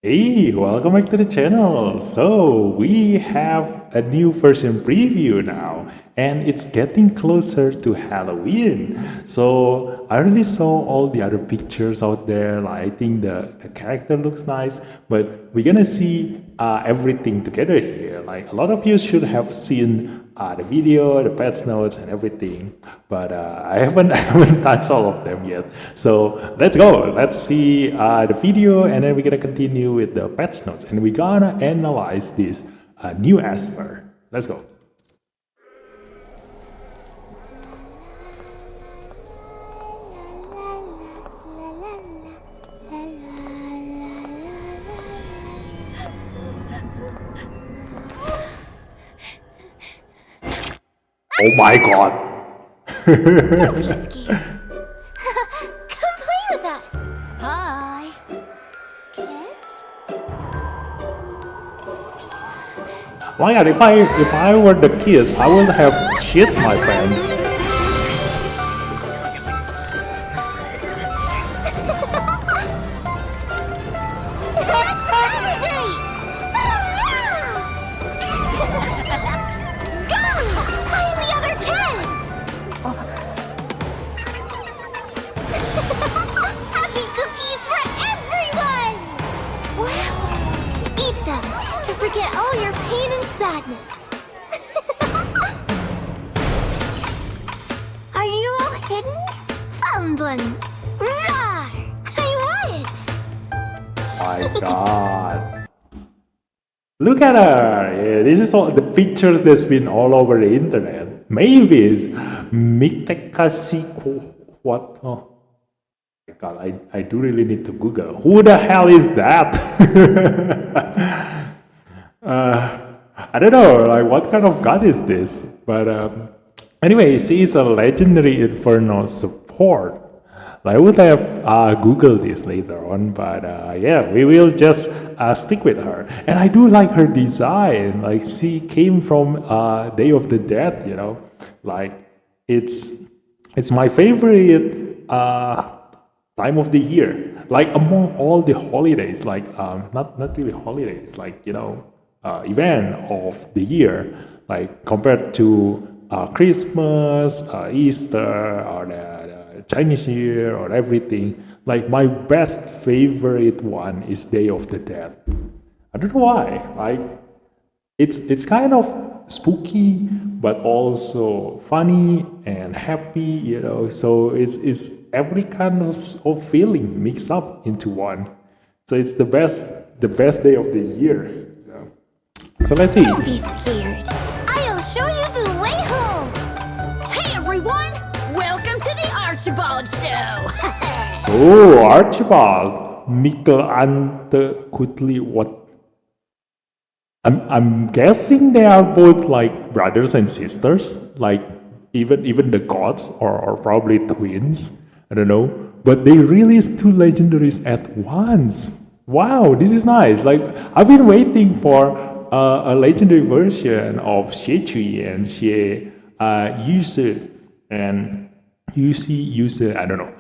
Hey, welcome back to the channel. So, we have a new version preview now, and it's getting closer to Halloween. So, I really saw all the other pictures out there. Like, I think the character looks nice, but we're gonna see everything together here. Like, a lot of you should have seen the video, the patch notes, and everything. But I haven't I haven't touched all of them yet. So let's go. Let's see the video, and then we're gonna continue with the patch notes, and we're gonna analyze this new Esper. Let's go. Oh my god. Don't be scared. Come play with us. Hi. Kids? My god, if I were the kid, I would have shit my pants. Celebrate! Go! Find the other kids! Happy cookies for everyone! Wow! Eat them to forget all your pain and sadness. Are you all hidden? Found one! Roar! I won! My god. Look at her! Yeah, this is all the pictures that's been all over the internet. Maybe it's Mitekashi what? Oh my god, I do really need to Google. Who the hell is that? I don't know, like what kind of god is this? But anyway, she is a legendary Inferno support. I would have Googled this later on, but yeah, we will just stick with her. And I do like her design. Like she came from Day of the Dead, you know. Like it's my favorite time of the year. Like among all the holidays, like not really holidays, like event of the year, like compared to Christmas, Easter, or the Chinese New Year, or everything. Like my best favorite one is Day of the Dead. I don't know why. Like it's kind of spooky, but also funny and happy. So it's every kind of feeling mixed up into one. So it's the best day of the year. So let's see. Don't be scared. I'll show you the way home. Hey everyone! Welcome to the Archibald Show! Oh, Archibald, Mikkel Ante Kutli. What? I'm guessing they are both like brothers and sisters, like even the gods or probably twins. I don't know, but they released two legendaries at once. Wow, this is nice. Like I've been waiting for a legendary version of Xie and Xie Yusu and Yusi. I don't know.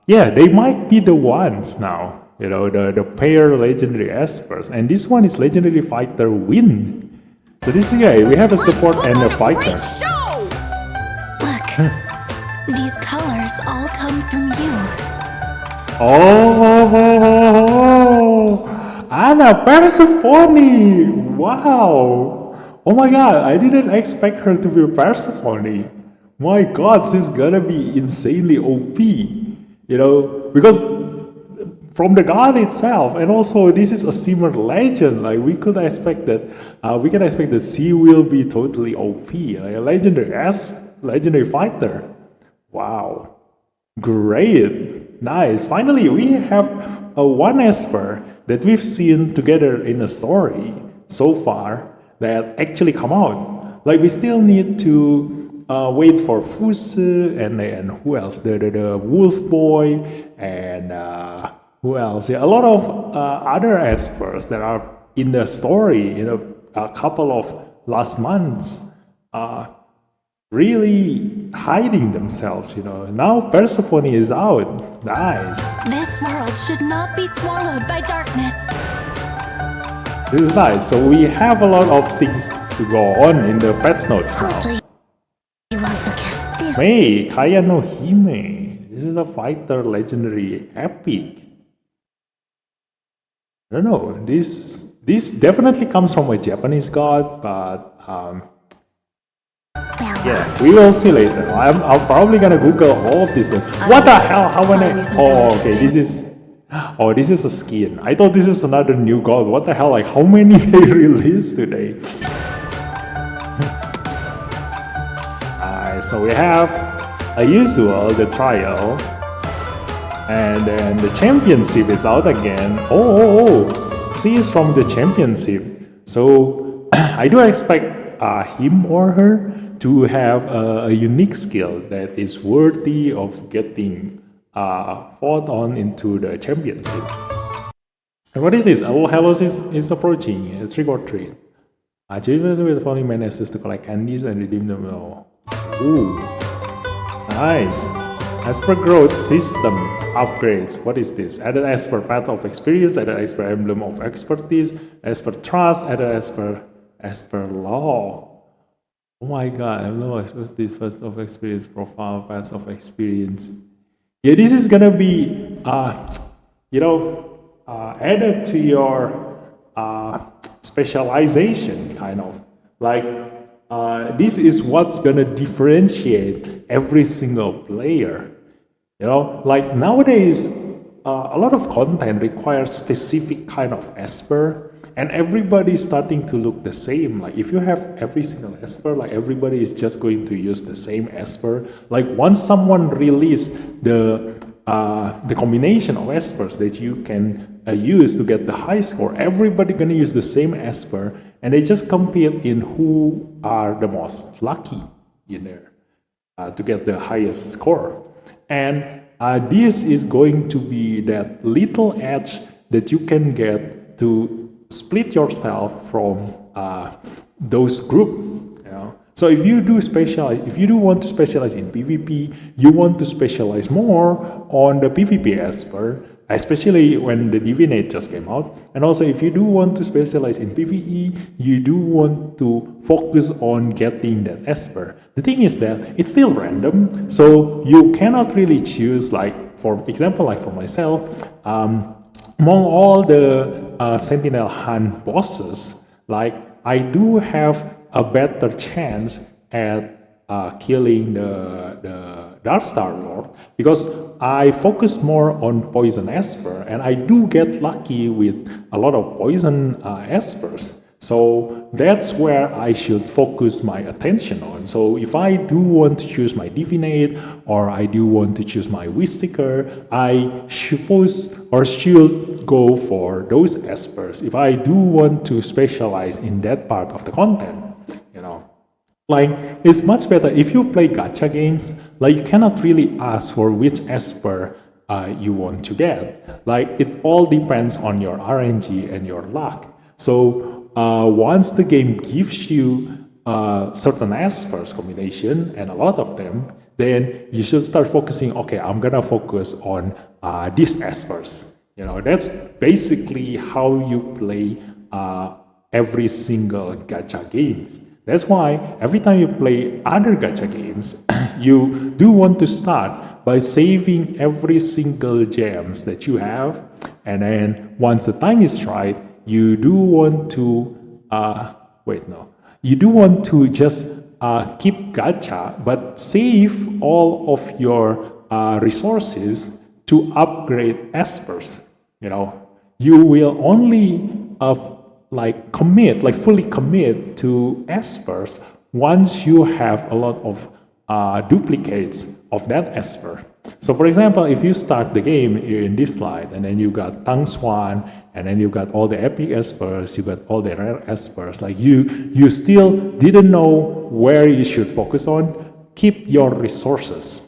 Yeah, they might be the ones now. The pair legendary Espers, and this one is legendary fighter Wind. So this guy, we have a support and a fighter. Look, these colors all come from you. Oh, Anna Persephone! Wow! Oh my god, I didn't expect her to be Persephone. My god, she's gonna be insanely OP. Because from the god itself, and also this is a Simmer legend. Like we can expect that she will be totally OP, like a legendary fighter. Wow, great, nice. Finally, we have a one Esper that we've seen together in a story so far that actually come out. Like we still need to wait for Fuse and who else? The Wolf Boy and who else? Yeah, a lot of other Espers that are in the story. A couple of last months. Really hiding themselves, Now Persephone is out. Nice. This world should not be swallowed by darkness. This is nice. So we have a lot of things to go on in the patch notes now. Do you want to kiss this? Hey, Kaya no Hime. This is a fighter legendary epic. I don't know. This definitely comes from a Japanese god, but Spell. yeah, we will see later. I'm probably gonna Google all of this. What the hell? How many? Oh, okay. This is a skin. I thought this is another new god. What the hell? Like, how many they released today? Alright, so we have a usual, the trial, and then the championship is out again. Oh. She is from the championship. So I do expect him or her to have a unique skill that is worthy of getting fought on into the championship. And what is this? Oh, Hellos is approaching. Trick or treat. Achievers with the following menaces to collect candies and redeem them all. Ooh, nice. As per growth system upgrades, what is this? Added as per path of experience, added as per emblem of expertise, as per trust, added as per law. Oh my god, I know expertise, path of experience, profile, paths of experience. Yeah, this is gonna be added to your specialization, kind of. Like, this is what's gonna differentiate every single player. Like nowadays, a lot of content requires specific kind of esper, and everybody's starting to look the same. Like if you have every single esper, like everybody is just going to use the same esper. Like once someone release the combination of espers that you can use to get the high score, everybody gonna use the same esper, and they just compete in who are the most lucky in there to get the highest score. And this is going to be that little edge that you can get to split yourself from those group. So if you do want to specialize in PvP, you want to specialize more on the PvP esper, especially when the Divinate just came out. And also if you do want to specialize in PvE, you do want to focus on getting that esper. The thing is that it's still random, so you cannot really choose, like for example, like for myself, among all the Sentinel Hunt bosses, like I do have a better chance at killing the Darkstar Lord because I focus more on poison esper, and I do get lucky with a lot of poison espers. So that's where I should focus my attention on. So if I do want to choose my Divinate or I do want to choose my Wishsticker, I suppose or should go for those espers if I do want to specialize in that part of the content. Like, it's much better if you play gacha games, like you cannot really ask for which esper you want to get. Like, it all depends on your RNG and your luck. So once the game gives you certain espers combination, and a lot of them, then you should start focusing, okay, I'm gonna focus on these espers. That's basically how you play every single gacha games. That's why every time you play other gacha games, you do want to start by saving every single gems that you have, and then once the time is right, you do want to you do want to just keep gacha, but save all of your resources to upgrade espers. You will only fully commit to espers once you have a lot of duplicates of that esper. So for example, if you start the game in Dislyte and then you got Tang Swan, and then you got all the epic espers, you got all the rare espers, like you still didn't know where you should focus on, keep your resources.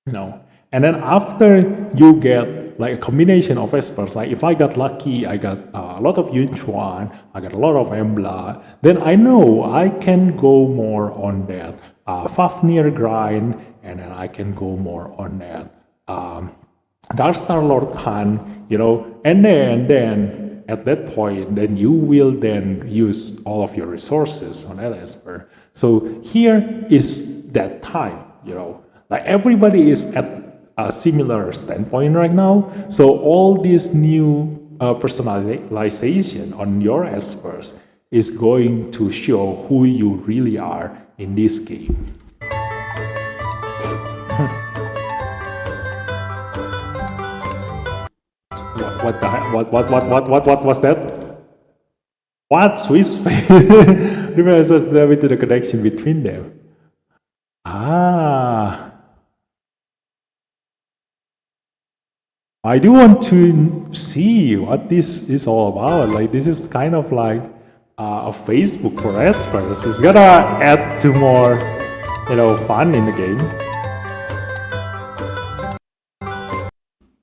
And then after you get like a combination of espers, like if I got lucky, I got a lot of Yunchuan, I got a lot of Embla, then I know I can go more on that Fafnir grind, and then I can go more on that Dark Star Lord hunt, and then at that point, then you will then use all of your resources on that Esper. So here is that time, like everybody is at a similar standpoint right now. So all this new personalization on your Espers is going to show who you really are in this game. What the heck? What was that? What Swiss face? Maybe I saw there with the connection between them. I do want to see what this is all about. Like this is kind of like a Facebook for Espers. It's gonna add to more, fun in the game.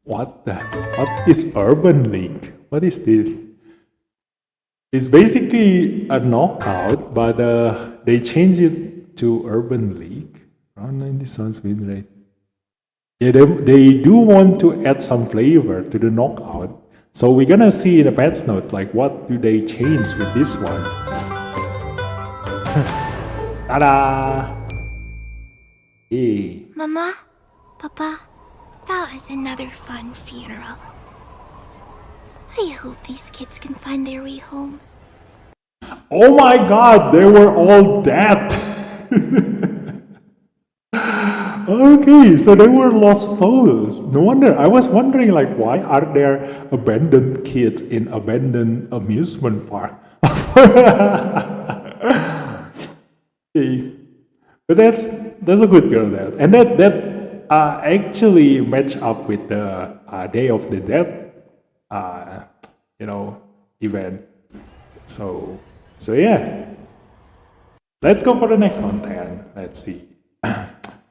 What is Urban League? What is this? It's basically a knockout, but they changed it to Urban League. Around 90 sounds win rate. Yeah, they do want to add some flavor to the knockout. So we're gonna see in the patch note, like what do they change with this one? Ta-da! Hey. Mama, Papa, that was another fun funeral. I hope these kids can find their way home. Oh my god, they were all dead! Okay, so they were lost souls. No wonder. I was wondering, like, why are there abandoned kids in abandoned amusement park? Okay. But that's a good girl there, and that actually match up with the Day of the Dead, event. So yeah. Let's go for the next one then. Let's see.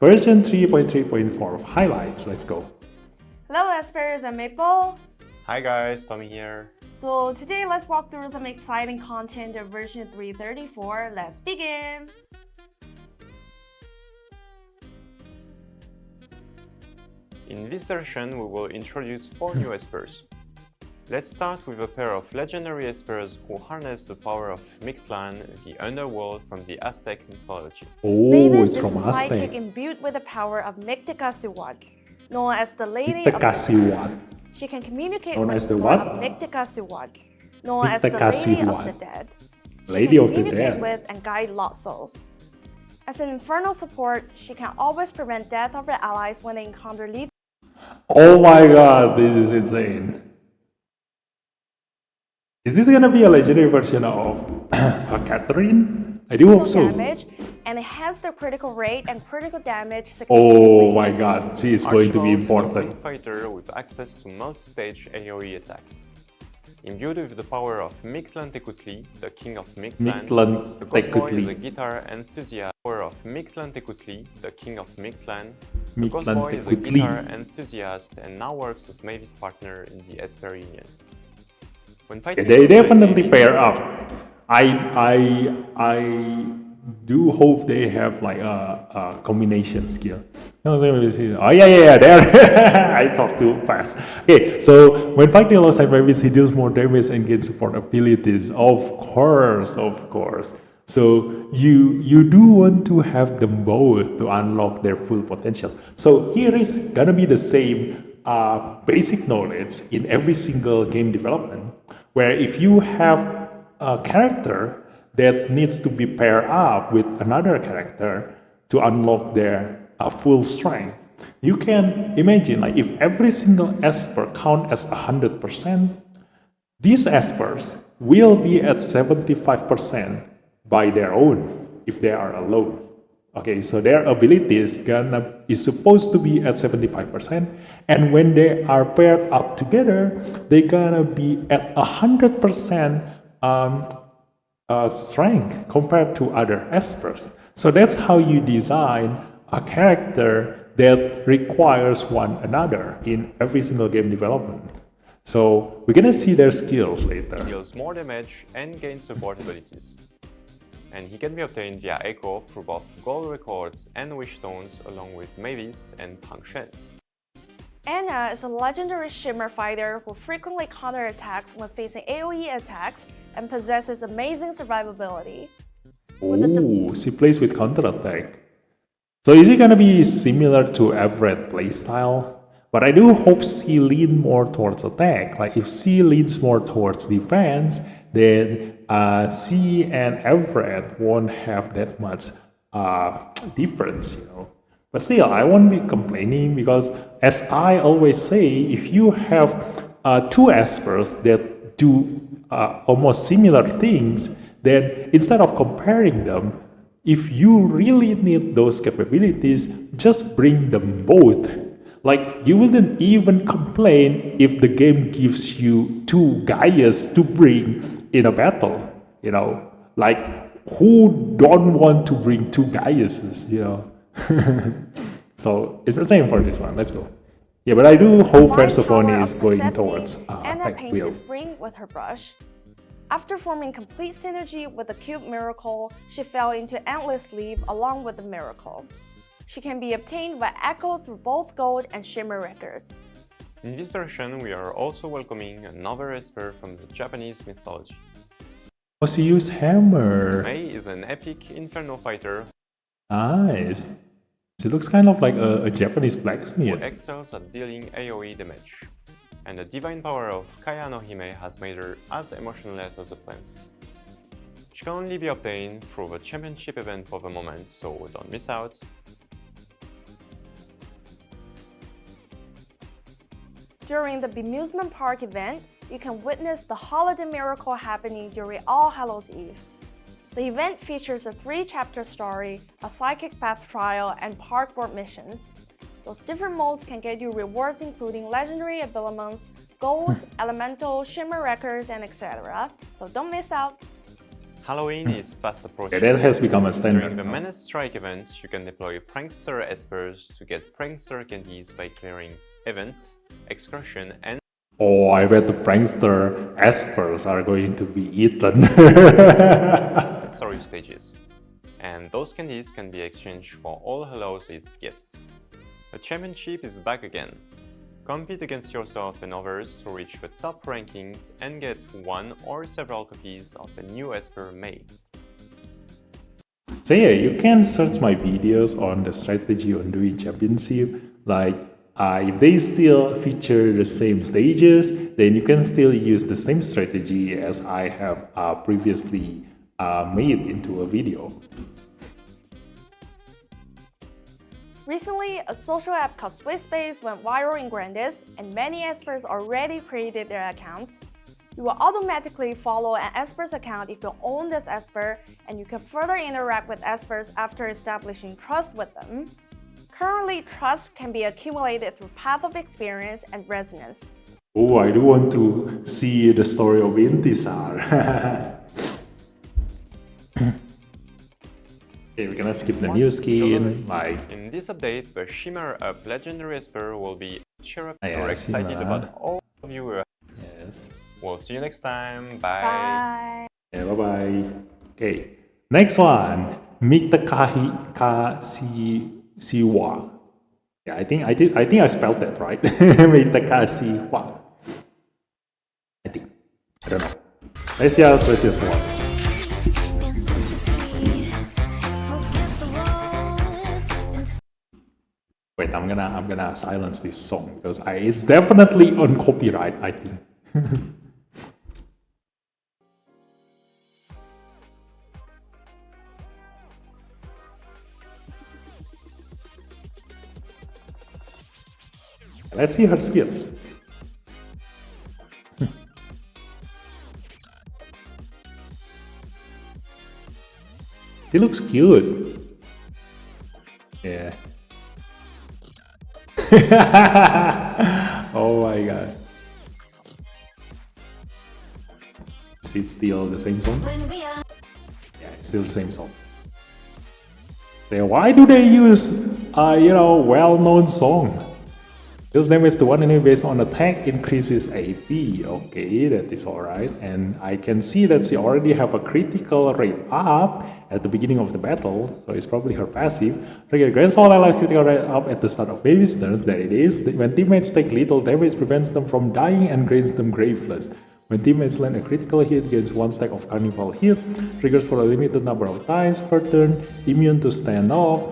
Version 3.3.4 of highlights. Let's go. Hello Espers, I'm Maple. Hi guys, Tommy here. So today let's walk through some exciting content of version 3.34. Let's begin. In this version, we will introduce 4 new Espers. Let's start with a pair of legendary Espers who harness the power of Mictlan, the underworld from the Aztec mythology. Oh, Mavis it's is from a psychic Aztec. imbued with the power of Mictacasiwat, known as the Lady of the Dead. Mictacasiwat. She can communicate Known with as the the Lord what? of Mictacasiwat, known as the Lady of Mictacasiwat. the Dead. She Lady can of the communicate Dead. with and guide lost souls. As an infernal support, she can always prevent death of her allies when they encounter lethal. Oh my god, this is insane. Is this gonna be a legendary version of Catherine? I do hope so. damage, and enhance their critical rate and critical damage Oh significantly. my god, she is going to be Archibald is a important. wing fighter with access to multi-stage AoE attacks. Imbued with the power of Mictlan Tekutli, the king of Mictlan, Mictlan the Ghost Boy is a Tekutli. guitar enthusiast. Power of Mictlan Tekutli, the king of Mictlan, the Ghost Mictlan Boy is a Tekutli. guitar enthusiast and now works as Mavis' partner in the Esper Union. When fighting They alongside definitely enemies- pair up. I do hope they have like a combination skill. Oh yeah, there. I talk too fast. Okay, so when fighting alongside Mavis, he deals more damage and gains support abilities. Of course. So you do want to have them both to unlock their full potential. So here is gonna be the same basic knowledge in every single game development, where if you have a character that needs to be paired up with another character to unlock their full strength, you can imagine like if every single Esper count as 100%, these Espers will be at 75% by their own if they are alone. Okay, so their ability is supposed to be at 75%, and when they are paired up together, they're gonna be at 100% strength compared to other Espers. So that's how you design a character that requires one another in every single game development. So we're gonna see their skills later. deals more damage and gains support abilities. and he can be obtained via Echo through both gold records and wish stones along with Mavis and Pang Shen. Anna is a legendary shimmer fighter who frequently counterattacks when facing AoE attacks and possesses amazing survivability. Oh, she plays with counterattack. So is it gonna be similar to Everett playstyle? But I do hope she leans more towards attack. Like if she leans more towards defense, then she and Everett won't have that much difference, you know. But still, I won't be complaining because, as I always say, if you have two espers that do almost similar things, then instead of comparing them, if you really need those capabilities, just bring them both. Like, you wouldn't even complain if the game gives you two Gaias to bring in a battle, you know? Like, who don't want to bring two Gaiases, you know? So, it's the same for this one. Let's go. Yeah, but I do hope Persephone is going towards Anna attack painted build. spring with her brush. After forming complete synergy with the Cube Miracle, she fell into Endless Leaf along with the Miracle. She can be obtained by Echo through both Gold and Shimmer records. In this version, we are also welcoming another esper from the Japanese mythology. Oh, she used hammer. Mei is an epic inferno fighter Nice. She looks kind of like a Japanese who blacksmith. excels at dealing AoE damage, and the divine power of Kaya no Hime has made her as emotionless as a plant. She can only be obtained through the championship event for the moment, so don't miss out. During the Bemusement Park event, you can witness the Holiday Miracle happening during All Hallows Eve. The event features a 3-chapter story, a psychic path trial, and parkboard missions. Those different modes can get you rewards including legendary abiliments, gold, elemental, shimmer records, and etc. So don't miss out! Halloween is fast approaching. Yeah, that has become a standard. During the now. Menace Strike event, you can deploy Prankster Espers to get Prankster candies by clearing Event, Excursion, and Oh, I bet the prankster espers are going to be eaten. Story stages. And those candies can be exchanged for All Hallows Eve gifts. The championship is back again. Compete against yourself and others to reach the top rankings and get one or several copies of the new Esper Mei. So yeah, you can search my videos on the strategy on doing championship. Like, if they still feature the same stages, then you can still use the same strategy as I have previously made into a video. Recently, a social app called SwissBase went viral in Grandis, and many espers already created their accounts. You will automatically follow an esper's account if you own this esper, and you can further interact with espers after establishing trust with them. Currently, trust can be accumulated through Path of Experience and Resonance. Oh, I do want to see the story of Intisar. Okay, we're gonna skip the new skin, like... In this update, the Shimmer Up Legendary Esper will be cheer up. Yeah, We're excited Shimmer. about all of you. Yes. We'll see you next time. Bye! Yeah, bye-bye. Okay, next one. Mitakahi Siwa. Yeah, I think I spelled that right. Mitakahi. I think. I don't know. Let's just watch. Wait, I'm gonna silence this song because it's definitely on copyright, I think. Let's see her skills. She looks cute. Yeah. Oh my god. Is it still the same song? Yeah, it's still the same song. Then why do they use, well-known song? Deals damage to one enemy based on attack increases AP. Okay, that is alright. And I can see that she already have a critical rate up at the beginning of the battle, so it's probably her passive. Trigger grants all allies critical rate up at the start of baby's turns. There it is. When teammates take little damage, prevents them from dying and grants them graveless. When teammates land a critical hit, gains 1 stack of carnival hit, triggers for a limited number of times per turn, immune to standoff,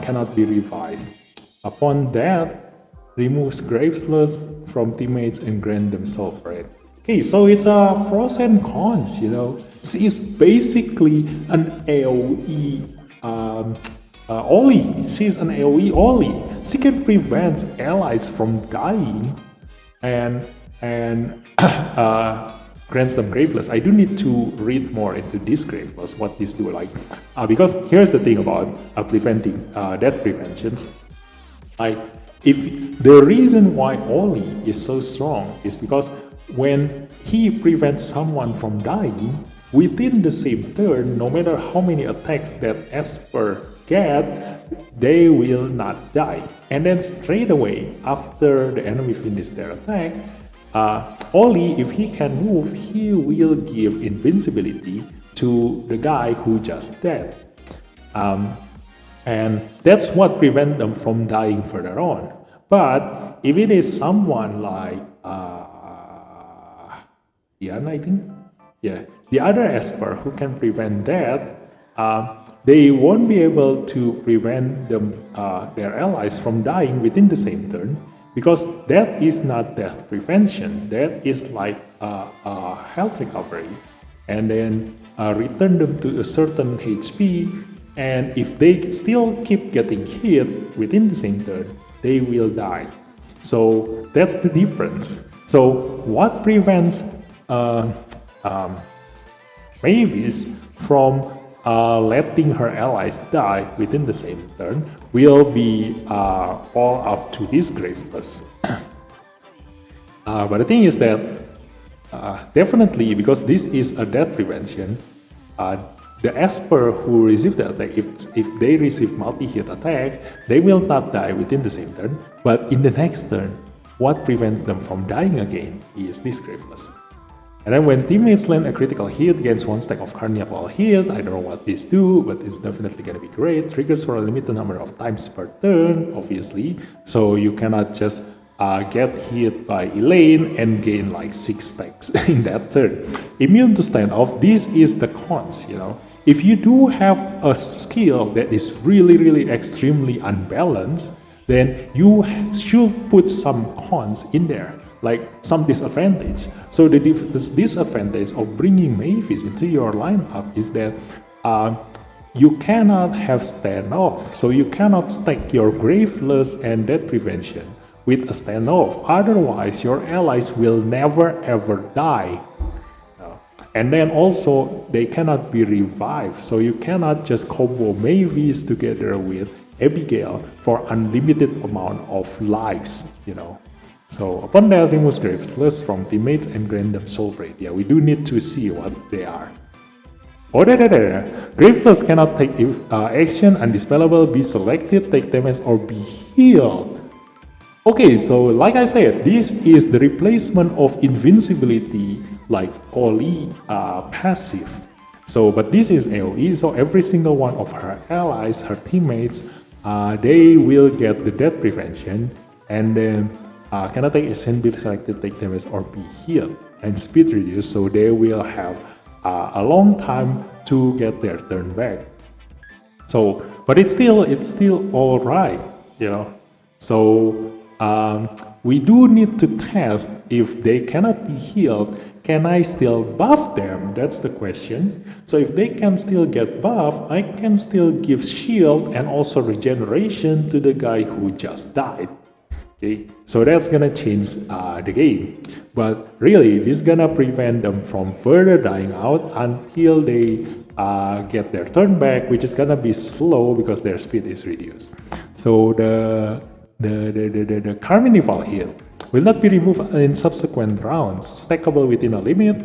cannot be revived. Upon that, removes graveless from teammates and grant them soul rate. Okay, so it's a pros and cons, you know. She is basically an AoE Oli. She's an AoE Oli. She can prevent allies from dying and grants them graveless. I do need to read more into this graveless, what this do like. Because here's the thing about preventing death preventions. Like, if the reason why Oli is so strong is because when he prevents someone from dying within the same turn, no matter how many attacks that Esper get, they will not die. And then straight away after the enemy finish their attack, Oli, if he can move, he will give invincibility to the guy who just died. And that's what prevents them from dying further on. But if it is someone like Ian, I think, yeah, the other Esper who can prevent that, they won't be able to prevent them, their allies from dying within the same turn, because that is not death prevention. That is like health recovery, and then return them to a certain HP. And if they still keep getting hit within the same turn, they will die. So that's the difference. So what prevents Mavis from letting her allies die within the same turn will be all up to his graveless. But the thing is that definitely, because this is a death prevention, the Esper who receive the attack, if they receive multi-hit attack, they will not die within the same turn, but in the next turn, what prevents them from dying again is this graveless. And then when teammates land a critical hit against 1 stack of carnival hit, I don't know what these do, but it's definitely gonna be great. Triggers for a limited number of times per turn, obviously, so you cannot just get hit by Elaine and gain like 6 stacks in that turn. Immune to standoff, this is the cons, you know. If you do have a skill that is really extremely unbalanced, then you should put some cons in there, like some disadvantage. So the disadvantage of bringing Mavis into your lineup is that you cannot have standoff, so you cannot stack your graveless and death prevention with a standoff, otherwise your allies will never ever die. And then also they cannot be revived, so you cannot just combo Mavis together with Abigail for unlimited amount of lives, you know. So upon that, removes graveless from teammates and grant them soul rate. Yeah, we do need to see what they are. Oh, graveless cannot take action, undispellable, be selected, take damage, or be healed. Okay, so like I said, this is the replacement of invincibility like Oli passive. So, but this is AoE, so every single one of her allies, her teammates, they will get the death prevention, and then cannot take action, be selected, take damage, or be healed, and speed reduced, so they will have a long time to get their turn back. So, but it's still alright, you know. So we do need to test if they cannot be healed. Can I still buff them? That's the question. So if they can still get buff, I can still give shield and also regeneration to the guy who just died. Okay, so that's gonna change the game. But really, this is gonna prevent them from further dying out until they get their turn back, which is gonna be slow because their speed is reduced. So the carnival hit will not be removed in subsequent rounds, stackable within a limit.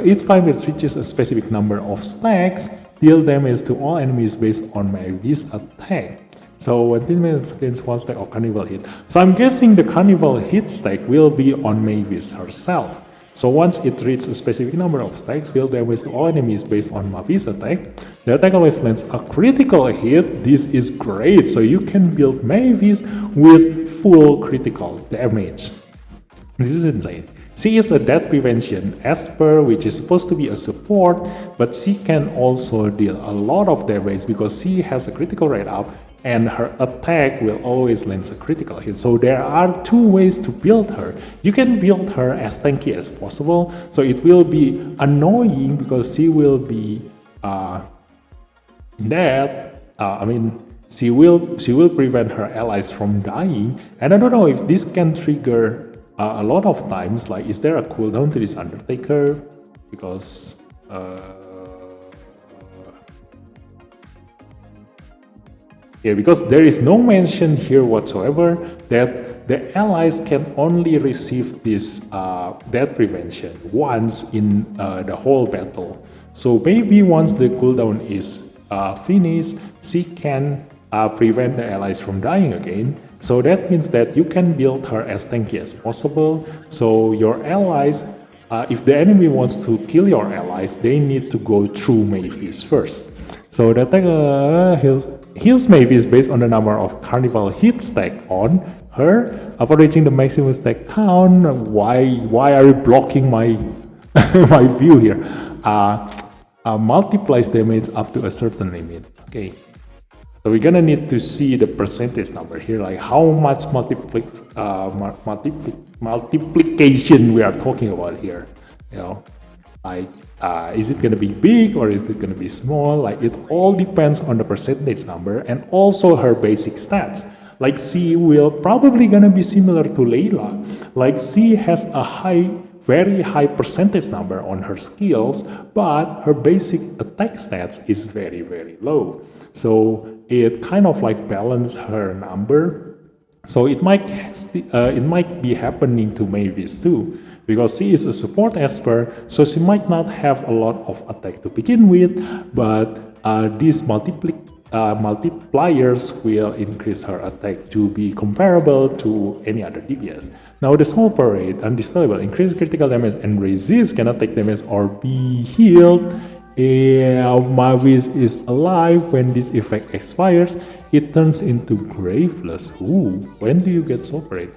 Each time it reaches a specific number of stacks, deal damage to all enemies based on Mavis' attack. So when teammates gains 1 stack of carnival hit. So I'm guessing the carnival hit stack will be on Mavis herself. So once it reaches a specific number of stacks, deal damage to all enemies based on Mavis attack. The attack always lands a critical hit. This is great. So you can build Mavis with full critical damage. This is insane. She is a death prevention Esper, which is supposed to be a support, but she can also deal a lot of damage because she has a critical rate up and her attack will always land a critical hit. So there are 2 ways to build her. You can build her as tanky as possible, so it will be annoying because she will be she will prevent her allies from dying. And I don't know if this can trigger a lot of times, like is there a cooldown to this Undertaker? Because because there is no mention here whatsoever that the allies can only receive this death prevention once in the whole battle. So maybe once the cooldown is finished, she can prevent the allies from dying again. So that means that you can build her as tanky as possible. So your allies, if the enemy wants to kill your allies, they need to go through Mavis first. So the attack heals Mavis based on the number of carnival hit stack on her. Upon reaching the maximum stack count, why are you blocking my my view here? Multiplies damage up to a certain limit. Okay. So we're gonna need to see the percentage number here, like how much multiplication we are talking about here. You know, like is it gonna be big or is it gonna be small? Like it all depends on the percentage number and also her basic stats. Like she will probably gonna be similar to Layla. Like she has a very high percentage number on her skills, but her basic attack stats is very, very low. So it kind of like balance her number. So it might be happening to Mavis too, because she is a support Esper, so she might not have a lot of attack to begin with, but these multipliers will increase her attack to be comparable to any other DPS. Now the Soul Parade, undispellable, increase critical damage and resist cannot take damage or be healed. If Mavis is alive when this effect expires, it turns into Graveless. Ooh, when do you get Soul Parade?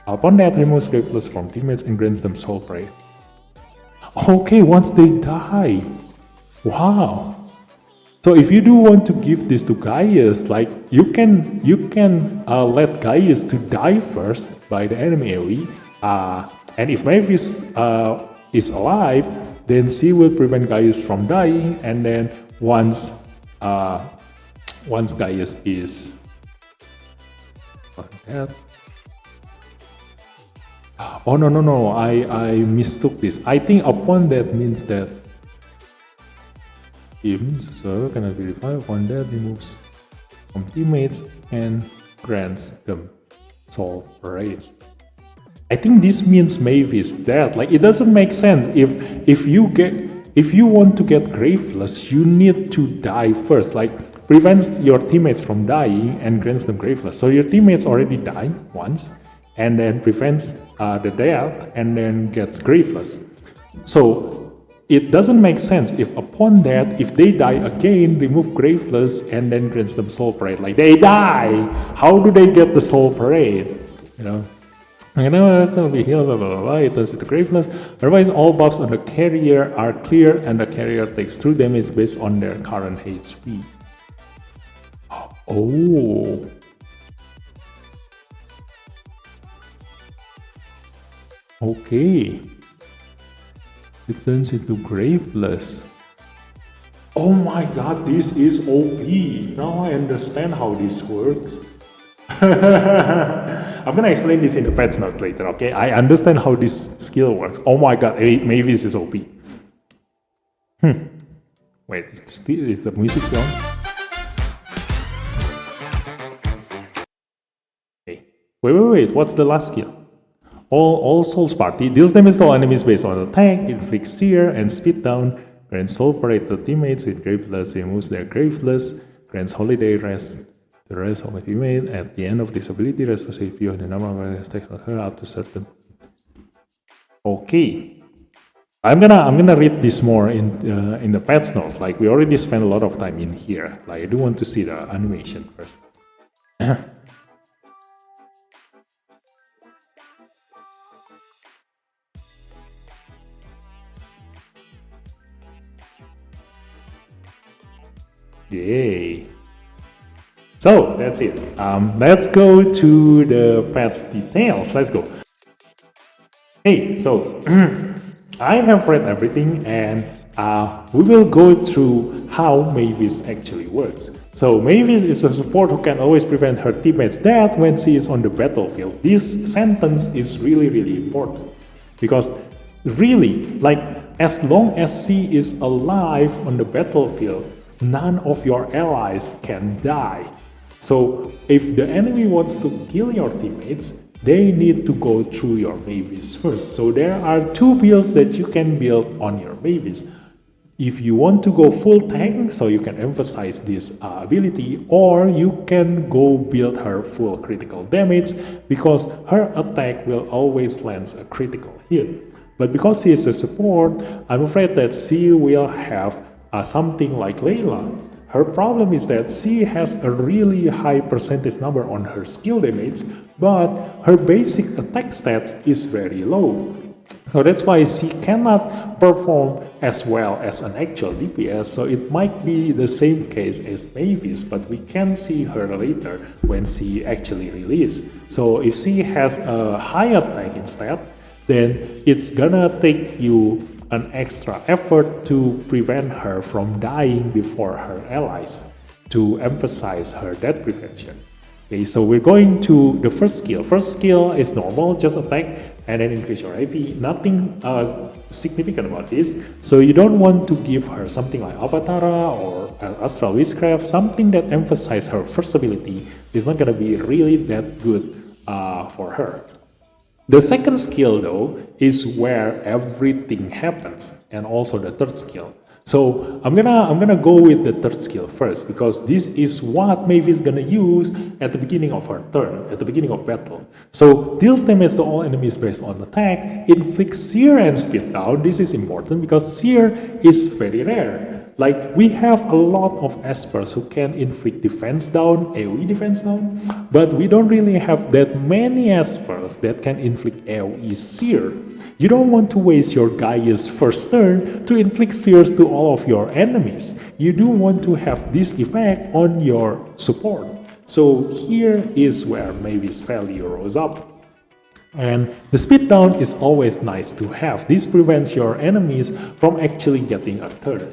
Upon that, removes Graveless from teammates and grants them Soul Parade. Okay, once they die. Wow. So if you do want to give this to Gaius, like you can let Gaius to die first by the enemy AoE, and if Mavis is alive, then she will prevent Gaius from dying, and then once Gaius is dead. Oh no, I mistook this. I think upon that means that so cannot be defined. Upon that, removes from teammates and grants them Soul Parade. I think this means Mavis dead. Like it doesn't make sense if you want to get Graveless, you need to die first. Like prevents your teammates from dying and grants them Graveless. So your teammates already died once, and then prevents the death and then gets Graveless. So it doesn't make sense if upon that, if they die again, remove Graveless and then grants them Soul Parade. Like they die, how do they get the Soul Parade? You know, that's gonna be healed, blah blah blah. It turns into Graveless. Otherwise, all buffs on the carrier are clear, and the carrier takes true damage based on their current HP. Oh. Okay. It turns into Graveless. Oh my god, this is OP. Now I understand how this works. I'm gonna explain this in the patch note later, okay? I understand how this skill works. Oh my god, Mavis is OP. Wait, is the music still on? Okay. Wait, what's the last skill? All Souls Party deals damage to all enemies based on attack, inflicts Sear and Speed Down, grants Soul Parade to teammates with Graveless, removes their Graveless, grants Holiday Rest the rest of my teammate. At the end of this ability, restores HP on the number of attacks occur up to certain. Okay, I'm gonna read this more in the patch notes. Like we already spent a lot of time in here. Like I do want to see the animation first. Yay! So that's it. Let's go to the patch details. Let's go. Hey, so I have read everything, and we will go through how Mavis actually works. So Mavis is a support who can always prevent her teammates' death when she is on the battlefield. This sentence is really, really important because really, like, as long as she is alive on the battlefield, none of your allies can die. So if the enemy wants to kill your teammates, they need to go through your Mavis first. So there are two builds that you can build on your Mavis. If you want to go full tank, so you can emphasize this ability, or you can go build her full critical damage because her attack will always land a critical hit. But because she is a support, I'm afraid that she will have something like Layla. Her problem is that she has a really high percentage number on her skill damage, but her basic attack stats is very low. So that's why she cannot perform as well as an actual DPS, so it might be the same case as Mavis, but we can see her later when she actually releases. So if she has a high attack instead, then it's gonna take you an extra effort to prevent her from dying before her allies, to emphasize her death prevention. Okay, so we're going to the first skill. First skill is normal, just attack and then increase your AP. Nothing significant about this. So you don't want to give her something like Avatara or Astral Witchcraft, something that emphasizes her first ability is not gonna be really that good for her. The second skill, though, is where everything happens, and also the third skill. So I'm gonna go with the third skill first, because this is what Mavis is gonna use at the beginning of her turn, at the beginning of battle. So deals damage to all enemies based on attack, inflicts Seer and Speed down. This is important because Seer is very rare. Like, we have a lot of Espers who can inflict defense down, AoE defense down, but we don't really have that many Espers that can inflict AoE Seer. You don't want to waste your Gaia's first turn to inflict Seers to all of your enemies. You do want to have this effect on your support. So here is where Mavis' value rose up. And the speed down is always nice to have. This prevents your enemies from actually getting a turn.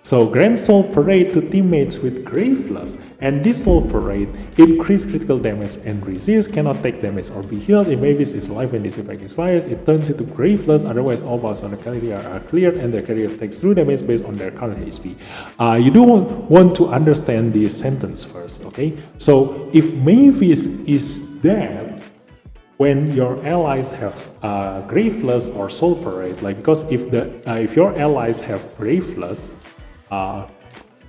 So grant Soul Parade to teammates with Graveless, and this Soul Parade increase critical damage and resist, cannot take damage or be healed. If Mavis is alive when this effect expires, it turns into Graveless, otherwise all buffs on the carrier are cleared and the carrier takes true damage based on their current HP. You do want to understand this sentence first, okay? So if Mavis is dead, when your allies have Graveless or Soul Parade, like, because if your allies have Graveless,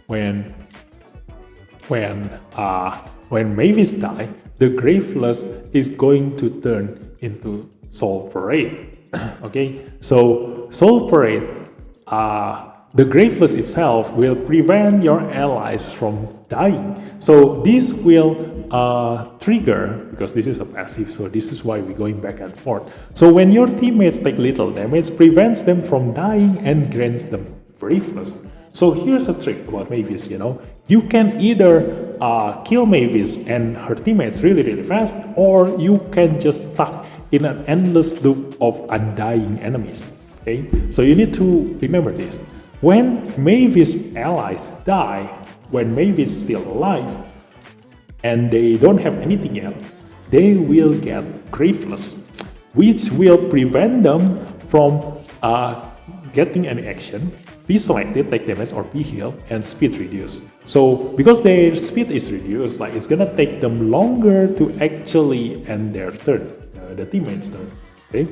when Mavis die, the Graveless is going to turn into Soul Parade. Okay, so Soul Parade, the Graveless itself will prevent your allies from dying. So this will trigger, because this is a passive, so this is why we're going back and forth. So when your teammates take little damage, prevents them from dying and grants them Graveless. So here's a trick about Mavis, you know. You can either kill Mavis and her teammates really, really fast, or you can just stuck in an endless loop of undying enemies, okay? So you need to remember this. When Mavis' allies die, when Mavis is still alive, and they don't have anything yet, they will get Graveless, which will prevent them from getting any action, be selected, take damage or be healed, and speed reduced. So because their speed is reduced, like, it's gonna take them longer to actually end their turn, the teammates' turn. Okay,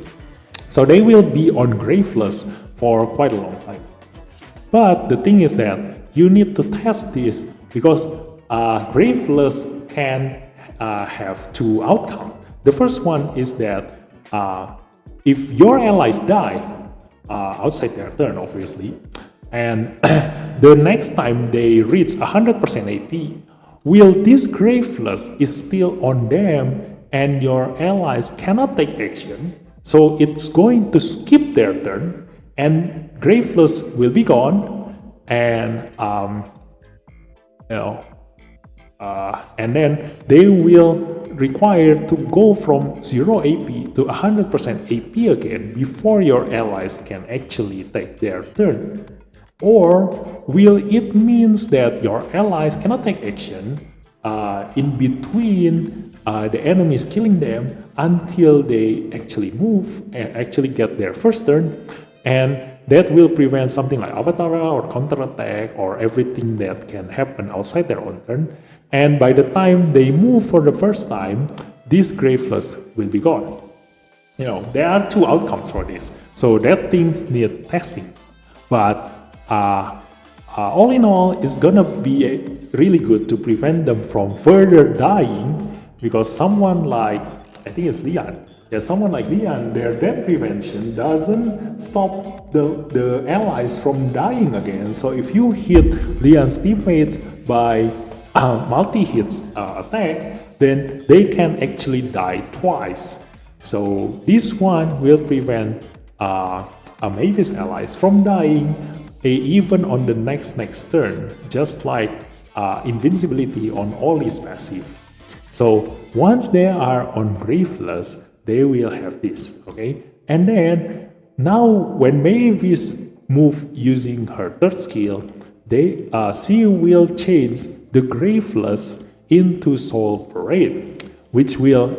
so they will be on Graveless for quite a long time. But the thing is that you need to test this, because Graveless can have two outcomes. The first one is that if your allies die outside their turn, obviously, and the next time they reach 100% AP, will this Graveless is still on them and your allies cannot take action, so it's going to skip their turn and Graveless will be gone, and and then they will require to go from 0 AP to 100% AP again before your allies can actually take their turn. Or will it means that your allies cannot take action in between the enemies killing them until they actually move and actually get their first turn, and that will prevent something like Avatar or counterattack or everything that can happen outside their own turn. And by the time they move for the first time, this Graveless will be gone. There are two outcomes for this, so that things need testing. But all in all, it's gonna be really good to prevent them from further dying, because someone like, I think it's Leon, someone like Leon, their death prevention doesn't stop the allies from dying again. So if you hit Leon's teammates by multi-hits attack, then they can actually die twice. So this one will prevent Mavis allies from dying even on the next turn, just like invincibility on Ollie's passive. So once they are on Graveless, they will have this, okay? And then now when Mavis move using her third skill, she will change the Graveless into Soul Parade, which will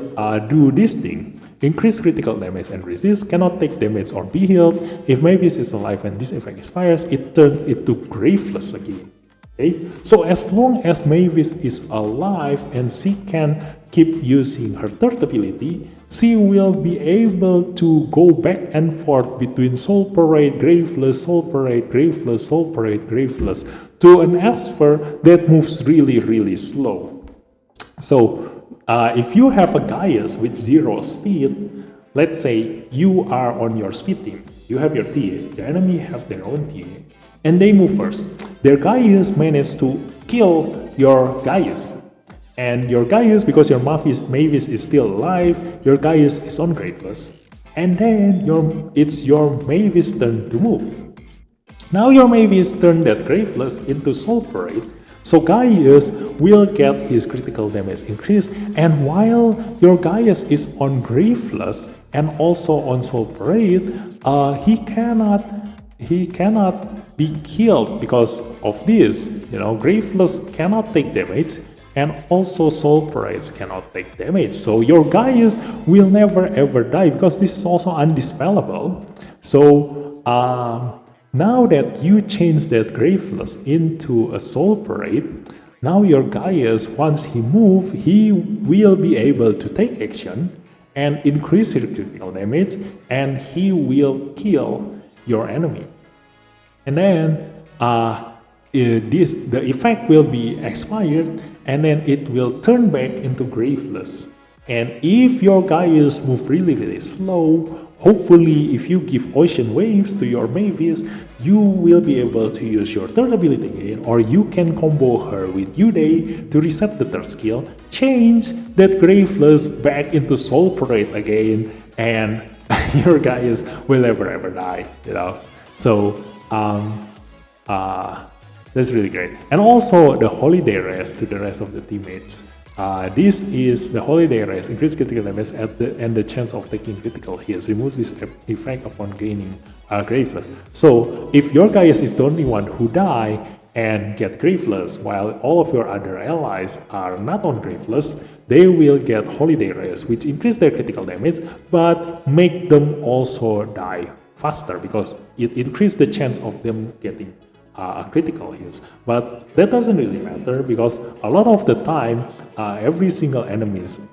do this thing. Increase critical damage and resist, cannot take damage or be healed. If Mavis is alive and this effect expires, it turns into Graveless again. Okay? So as long as Mavis is alive and she can keep using her third ability, she will be able to go back and forth between Soul Parade, Graveless, Soul Parade, Graveless, Soul Parade, Graveless, to an Esper that moves really, really slow. So if you have a Gaius with 0 speed, let's say you are on your speed team, you have your TA, the enemy have their own TA, and they move first. Their Gaius managed to kill your Gaius. And your Gaius, because your Mavis is still alive, your Gaius is on Graveless. And then it's your Mavis turn to move. Now your Mavis turned that Graveless into Soul Parade, so Gaius will get his critical damage increased, and while your Gaius is on Graveless and also on Soul Parade, he cannot be killed because of this. Graveless cannot take damage, and also Soul Parades cannot take damage. So your Gaius will never ever die, because this is also undispellable. So now that you change that Graveless into a Soul Parade, now your Gaius, once he moves, he will be able to take action and increase his critical damage, and he will kill your enemy. And then the effect will be expired, and then it will turn back into Graveless. And if your Gaius move really, really slow, hopefully if you give Ocean Waves to your Mavis, you will be able to use your third ability again, or you can combo her with Uday to reset the third skill, change that Graveless back into Soul Parade again, and your Gaius will never ever die, So that's really great. And also the Holiday Rest to the rest of the teammates. This is the Holiday Rest, increase critical damage and the chance of taking critical hits. Removes this effect upon gaining Graveless. So if your Gaius is the only one who die and get Graveless, while all of your other allies are not on Graveless, they will get Holiday Rest, which increase their critical damage, but make them also die faster, because it increases the chance of them getting critical hits. But that doesn't really matter, because a lot of the time every single enemy's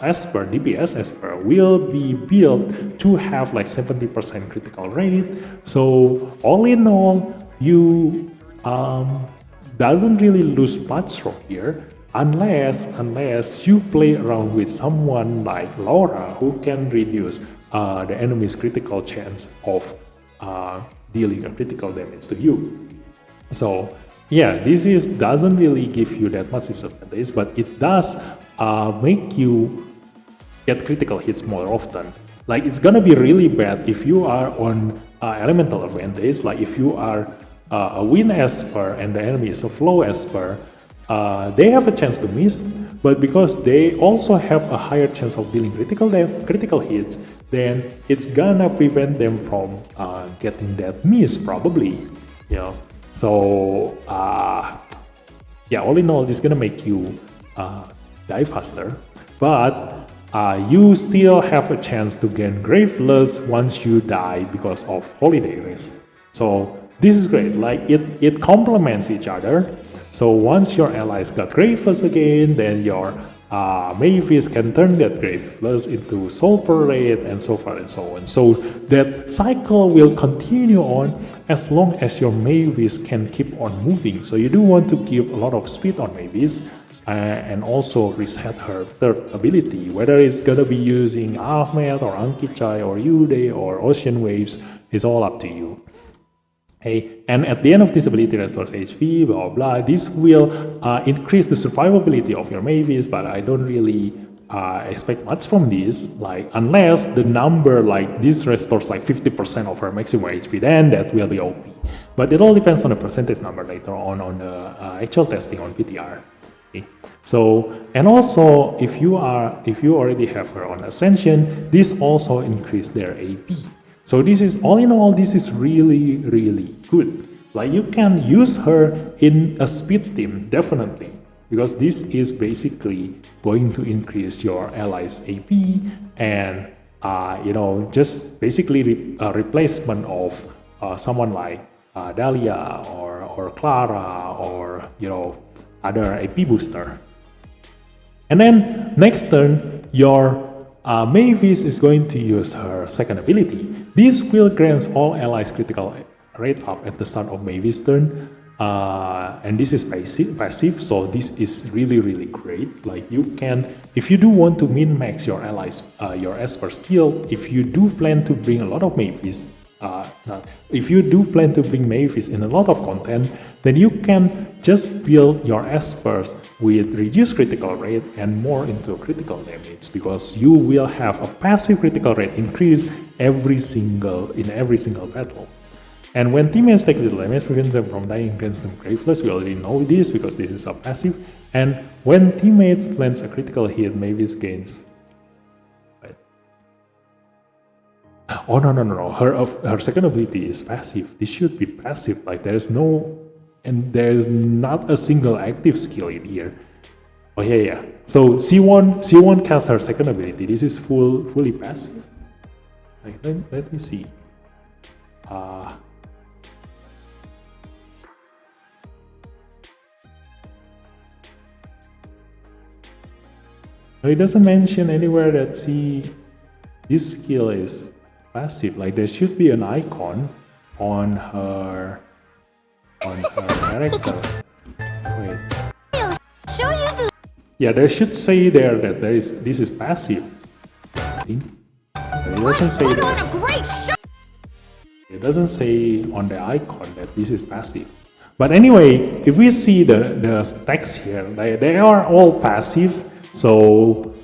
Esper, DPS Esper, will be built to have like 70% critical rate. So all in all, you doesn't really lose much from here. unless you play around with someone like Laura who can reduce the enemy's critical chance of dealing a critical damage to you. So yeah, this doesn't really give you that much disadvantage, but it does make you get critical hits more often. Like, it's gonna be really bad if you are on elemental advantage, like if you are a wind esper and the enemy is a flow esper, they have a chance to miss, but because they also have a higher chance of dealing critical hits, then it's gonna prevent them from getting that miss probably, you know. So yeah, all in all, this is gonna make you die faster, but you still have a chance to gain Graveless once you die because of Holiday Rest. So this is great, like it complements each other. So once your allies got Graveless again, then your Mavis can turn that Graveless into Soul Parade and so forth and so on. So that cycle will continue on as long as your Mavis can keep on moving. So you do want to give a lot of speed on Mavis and also reset her third ability, whether it's gonna be using Ahmed or Ankichai or Yude or Ocean Waves, it's all up to you. Okay, and at the end of this ability restores HP, blah blah. This will increase the survivability of your Mavis, but I don't really expect much from this. Like, unless the number, like this restores like 50% of her maximum HP, then that will be OP. But it all depends on the percentage number later on the actual testing on PTR. Okay. So, and also if you already have her on Ascension, this also increase their AP. So this is, all in all, this is really, really good. Like, you can use her in a speed team, definitely, because this is basically going to increase your allies' AP and, you know, just basically a replacement of someone like Dahlia or Clara or, you know, other AP booster. And then next turn, your Mavis is going to use her second ability. This will grant all allies critical rate up at the start of Mavis' turn, and this is passive, so this is really, really great. Like, you can, if you do want to min-max your allies, your Esper's build, if you do plan to bring a lot of Mavis, if you do plan to bring Mavis in a lot of content, then you can just build your Espers with reduced critical rate and more into critical damage, because you will have a passive critical rate increase in every single battle. And when teammates take little damage, prevents them from dying against them Graveless. We already know this because this is a passive. And when teammates lands a critical hit, Mavis gains. Oh no! Her second ability is passive. This should be passive. Like, there's not a single active skill in here. Oh yeah. So C1 casts her second ability. This is fully passive. Like, let me see. It doesn't mention anywhere that this skill is passive. Like, there should be an icon on her character. Wait. Show you the Yeah, there should say there that this is passive. But it doesn't say that. a great show. It doesn't say on the icon that this is passive. But anyway, if we see the text here, they are all passive, so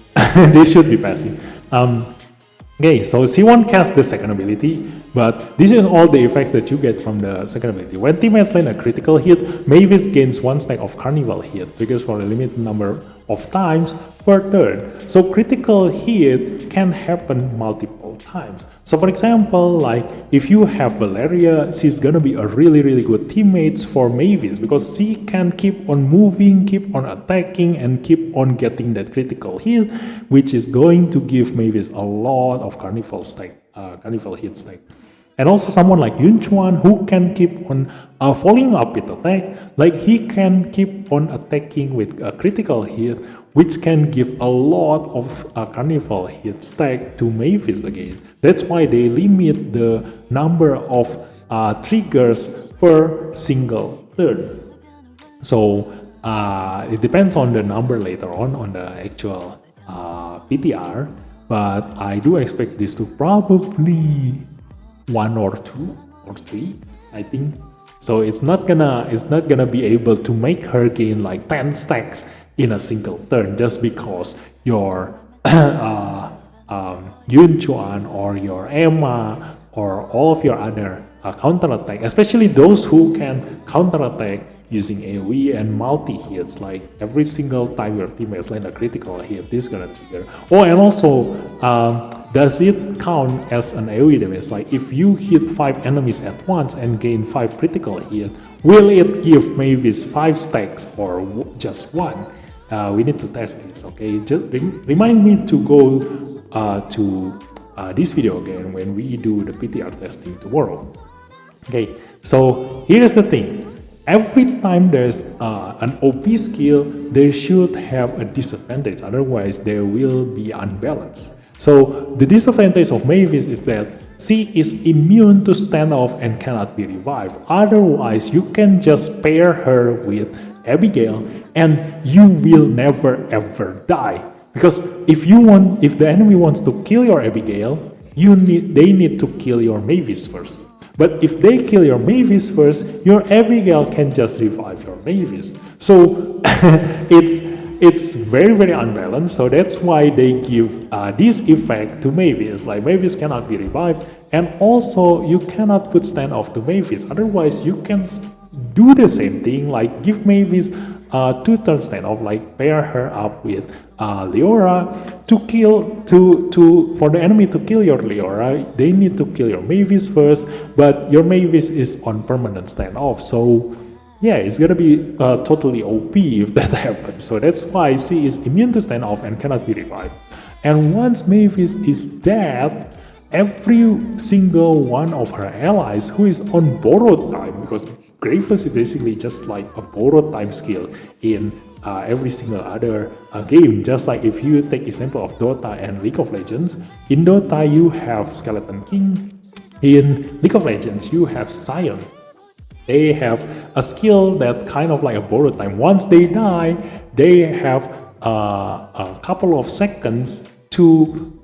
they should be passive. Okay, so C1 casts the second ability, but this is all the effects that you get from the second ability. When teammates land a critical hit, Mavis gains 1 stack of Carnival hit, triggers for a limited number of times per turn. So critical hit can happen multiple times. So for example, like, if you have Valeria, she's gonna be a really, really good teammate for Mavis, because she can keep on moving, keep on attacking, and keep on getting that critical hit, which is going to give Mavis a lot of Carnival hit stack. And also someone like Yunchuan, who can keep on following up with attack, like he can keep on attacking with a critical hit, which can give a lot of Carnival hit stack to Mavis again. That's why they limit the number of triggers per single turn. So It depends on the number later on the actual PTR, but I do expect this to probably 1 or 2 or 3, I think. So it's not gonna be able to make her gain like 10 stacks in a single turn just because your Yun Chuan or your Emma or all of your other counterattack, especially those who can counterattack using AoE and multi-hits, like every single time your teammates land a critical hit, this is gonna trigger. Oh, and also, does it count as an AoE damage? Like if you hit 5 enemies at once and gain 5 critical hit, will it give Mavis 5 stacks or just 1? We need to test this, okay? Just remind me to go to this video again when we do the PTR testing tomorrow. Okay, so here's the thing. Every time there's an OP skill, they should have a disadvantage, otherwise there will be unbalanced. So the disadvantage of Mavis is that she is immune to standoff and cannot be revived. Otherwise, you can just pair her with Abigail and you will never ever die. Because if the enemy wants to kill your Abigail, they need to kill your Mavis first. But if they kill your Mavis first, your Abigail can just revive your Mavis. So it's very, very unbalanced. So that's why they give this effect to Mavis. Like Mavis cannot be revived, and also you cannot put standoff to Mavis. Otherwise, you can do the same thing, like give Mavis 2-turn standoff, like pair her up with Leora for the enemy to kill your Leora. They need to kill your Mavis first, but your Mavis is on permanent standoff. So yeah, it's gonna be totally OP if that happens. So that's why she is immune to standoff and cannot be revived. And once Mavis is dead, every single one of her allies who is on borrowed time, because Graveless is basically just like a borrowed time skill in every single other game. Just like if you take example of Dota and League of Legends, in Dota you have Skeleton King, in League of Legends you have Sion. They have a skill that kind of like a borrowed time. Once they die, they have a couple of seconds to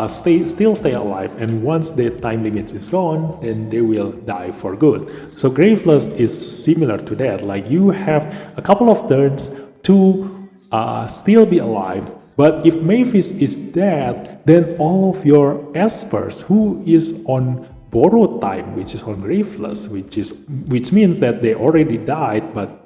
still stay alive, and once the time limit is gone, then they will die for good. So Graveless is similar to that. Like you have a couple of turns to still be alive, but if Mavis is dead, then all of your Espers who is on borrowed time, which is on Graveless, which means that they already died but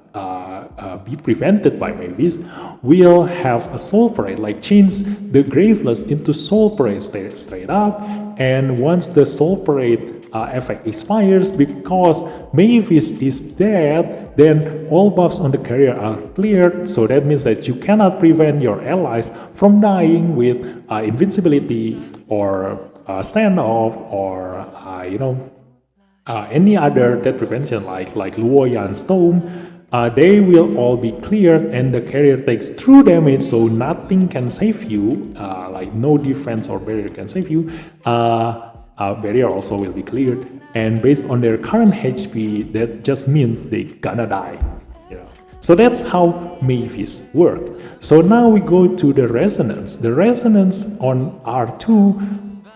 be prevented by Mavis, will have a Soul Parade, like change the Graveless into Soul Parade straight up. And once the Soul Parade effect expires, because Mavis is dead, then all buffs on the carrier are cleared. So that means that you cannot prevent your allies from dying with invincibility or standoff or any other death prevention like Luoyan Storm. They will all be cleared, and the carrier takes true damage, so nothing can save you, like no defense or barrier can save you. Barrier also will be cleared, and based on their current HP, that just means they gonna die. So that's how Mavis work. So now we go to the Resonance. The Resonance on R2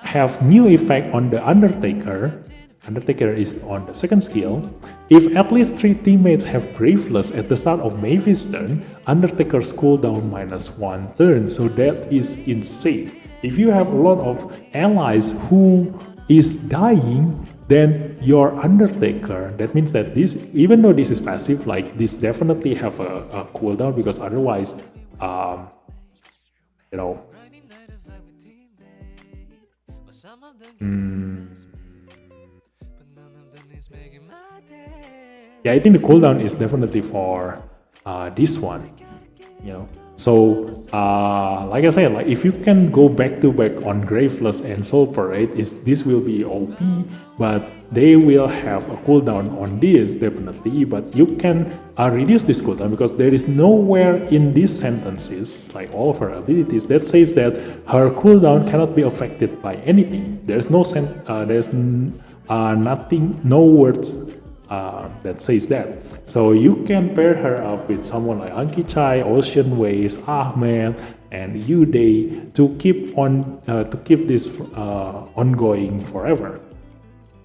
have new effect on the Undertaker. Undertaker is on the second skill. If at least 3 teammates have Graveless at the start of Mavis' turn, Undertaker's cooldown -1 turn. So that is insane. If you have a lot of allies who is dying, then your Undertaker, that means that this, even though this is passive, like this definitely have a cooldown, because otherwise, yeah, I think the cooldown is definitely for this one, So, like I said, like if you can go back to back on Graveless and Soul Parade, this will be OP, but they will have a cooldown on this definitely. But you can reduce this cooldown, because there is nowhere in these sentences, like all of her abilities, that says that her cooldown cannot be affected by anything. There's no nothing, no words that says that. So you can pair her up with someone like Anki Chai, Ocean Waves, Ahmed, and Uday to keep this ongoing forever.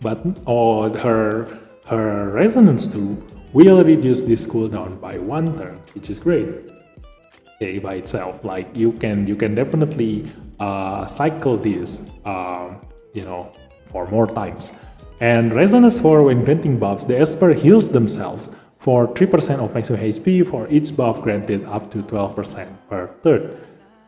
But her resonance 2 will reduce this cooldown by 1 turn, which is great. Okay, by itself, like you can definitely cycle this, for more times. And resonance 4, when granting buffs, the Esper heals themselves for 3% of maximum HP for each buff granted up to 12% per turn.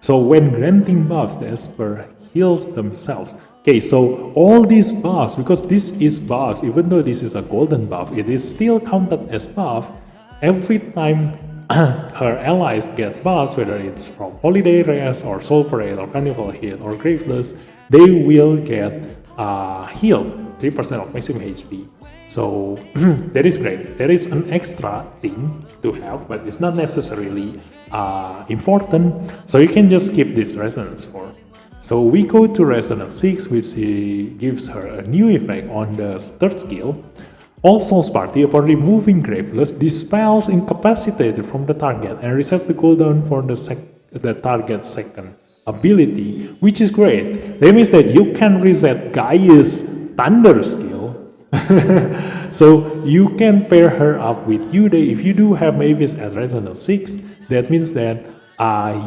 So when granting buffs, the Esper heals themselves. Okay, so all these buffs, because this is buffs, even though this is a golden buff, it is still counted as buff. Every time her allies get buffs, whether it's from Holiday Rest or Soul Parade or Carnival Hit or Graveless, they will get healed 3% of maximum HP. So that is great. There is an extra thing to have, but it's not necessarily important. So you can just skip this Resonance 4. So we go to Resonance 6, which gives her a new effect on the third skill. All Souls Party, upon removing Graveless, dispels incapacitated from the target and resets the cooldown for the target's second ability, which is great. That means that you can reset Gaia's Thunder skill. So you can pair her up with Uday. If you do have Mavis at Resonance 6, that means that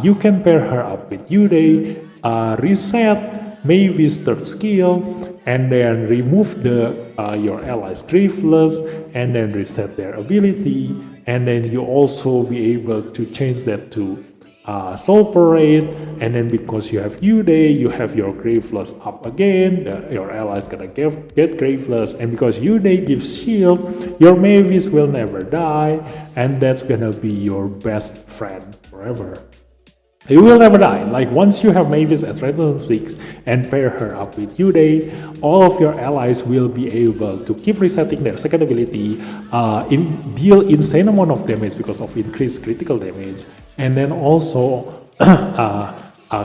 you can pair her up with Uday, reset Mavis' third skill, and then remove your allies' Graveless, and then reset their ability, and then you also be able to change that to Soul Parade, and then because you have Uday, you have your Graveless up again, your allies gonna get Graveless, and because Uday gives shield, your Mavis will never die, and that's gonna be your best friend forever. You will never die. Like once you have Mavis at Resonance 6 and pair her up with Uday, all of your allies will be able to keep resetting their second ability, deal insane amount of damage because of increased critical damage, and then also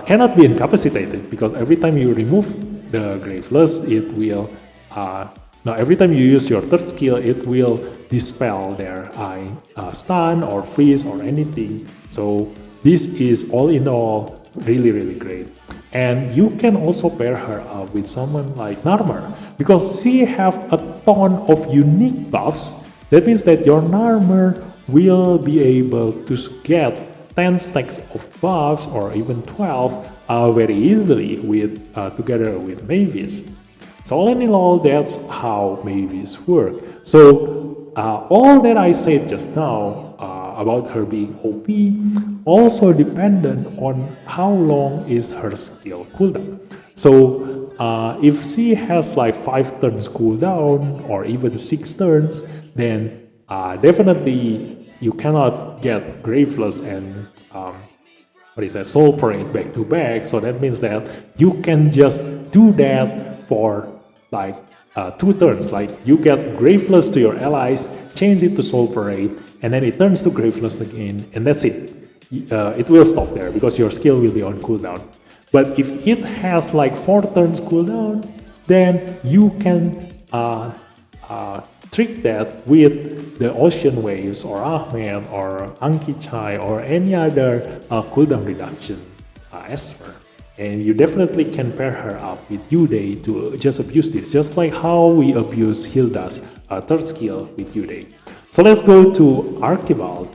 cannot be incapacitated because every time you remove the Graveless, it will now every time you use your third skill, it will dispel their stun or freeze or anything. So this is all in all really, really great. And you can also pair her up with someone like Narmer, because she have a ton of unique buffs. That means that your Narmer will be able to get 10 stacks of buffs or even 12 very easily together with Mavis. So all in all, that's how Mavis work. So all that I said just now about her being OP also dependent on how long is her skill cooldown. So if she has like 5 turns cooldown or even 6 turns, then definitely you cannot get Graveless and Soul Parade back to back. So that means that you can just do that for like 2 turns. Like you get Graveless to your allies, change it to Soul Parade, and then it turns to Graveless again, and that's it. It will stop there because your skill will be on cooldown. But if it has like 4 turns cooldown, then you can trick that with the Ocean Waves or Ahmed or Anki Chai or any other cooldown reduction Esper. And you definitely can pair her up with Uday to just abuse this, just like how we abuse Hilda's third skill with Uday. So let's go to Archibald.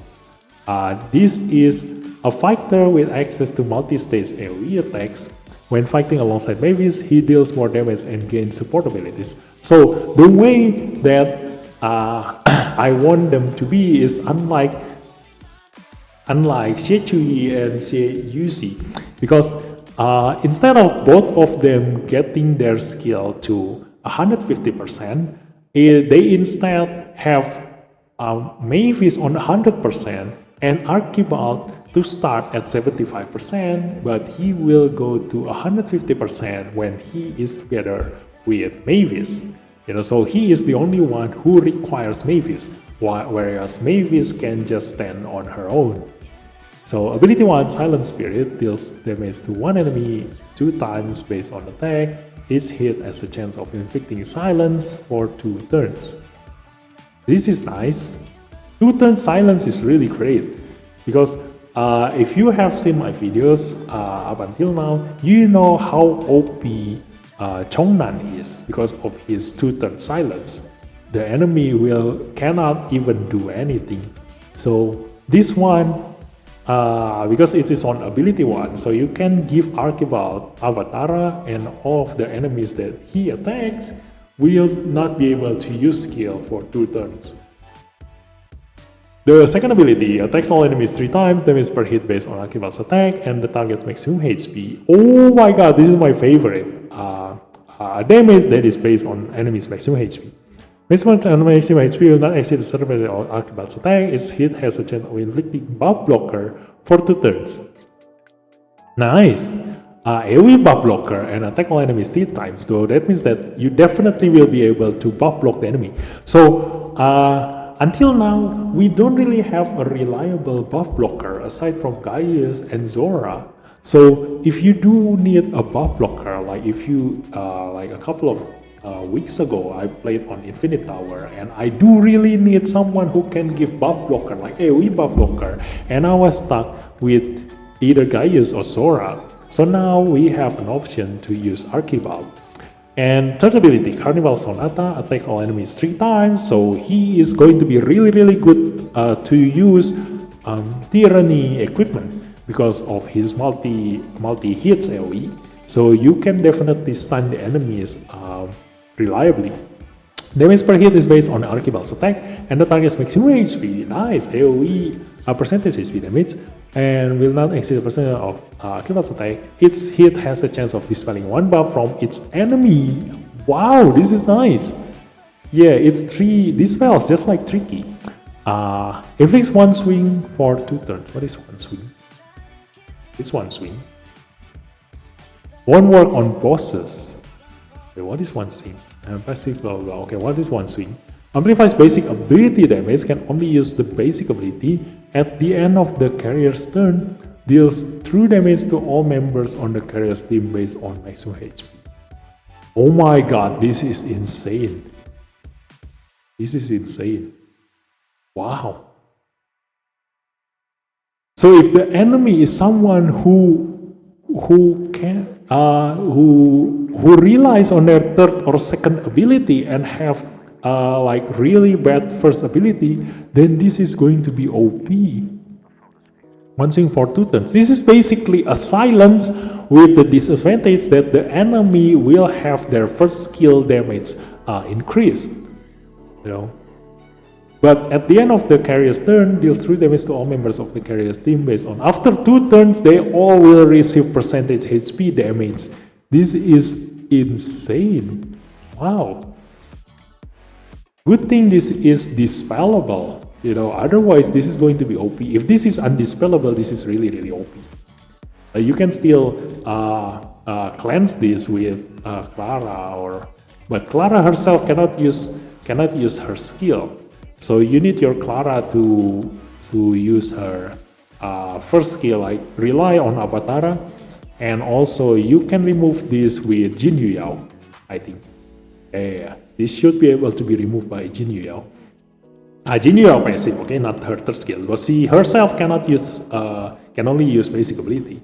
This is a fighter with access to multi-stage AoE attacks. When fighting alongside Mavis, he deals more damage and gains support abilities. So the way that I want them to be is unlike Xie Chui and Xie Yuzi, because instead of both of them getting their skill to 150%, they instead have Mavis on 100% and Archibald to start at 75%, but he will go to 150% when he is together with Mavis. So he is the only one who requires Mavis, whereas Mavis can just stand on her own. So ability 1, Silent Spirit, deals damage to one enemy 2 times based on attack. Each hit has a chance of inflicting silence for 2 turns. This is nice. Two-turn silence is really great because if you have seen my videos up until now, you know how OP Chongnan is because of his two-turn silence. The enemy cannot even do anything. So this one, because it is on ability 1, so you can give Archibald Avatara, and all of the enemies that he attacks will not be able to use skill for 2 turns. The second ability attacks all enemies 3 times, damage per hit based on Archibald's attack, and the target's maximum HP. Oh my god, this is my favorite. Damage that is based on enemies' maximum HP. Maximum HP will not exceed the certain value of Archibald's attack. Its hit has a chance of inflicting buff blocker for 2 turns. Nice! AoE buff blocker and attack all enemies 3 times, though that means that you definitely will be able to buff block the enemy. So, until now, we don't really have a reliable buff blocker aside from Gaius and Zora. So, if you do need a buff blocker, like if you, like a couple of weeks ago, I played on Infinite Tower, and I do really need someone who can give buff blocker, like AoE buff blocker, and I was stuck with either Gaius or Zora. So now we have an option to use Archibald. And third ability, Carnival Sonata, attacks all enemies 3 times, so he is going to be really good to use Tyranny equipment because of his multi-hits AoE. So you can definitely stun the enemies reliably. Damage per hit is based on Archibald's attack, and the target's maximum HP. Nice! AoE percentage HP damage, and will not exceed the percentage of Archibald's attack. Its hit has a chance of dispelling 1 buff from each enemy. Wow, this is nice! Yeah, it's 3 dispels, just like Tricky. Inflicts 1 swing for 2 turns. What is 1 swing? It's 1 swing. 1 work on bosses. Okay, what is 1 swing? Passive blah blah. Okay, what is 1 swing? Amplifies basic ability damage, can only use the basic ability at the end of the carrier's turn, deals true damage to all members on the carrier's team based on maximum HP. Oh my god, this is insane. This is insane. Wow. So if the enemy is someone who relies on their third or second ability and have like really bad first ability, then this is going to be OP. 1 swing for 2 turns. This is basically a silence with the disadvantage that the enemy will have their first skill damage increased. You know. But at the end of the carrier's turn, deals 3 damage to all members of the carrier's team based on. After 2 turns, they all will receive percentage HP damage. This is insane. Wow. Good thing this is dispellable. You know, otherwise this is going to be OP. If this is undispellable, this is really OP. You can still cleanse this with Clara, but Clara herself cannot use her skill. So you need your Clara to use her first skill, like rely on Avatara, and also you can remove this with Jin Yuyao, I think. Yeah, this should be able to be removed by Jin Yuyao. Jin Yuyao passive, okay, not her third skill, because she herself cannot use, can only use basic ability.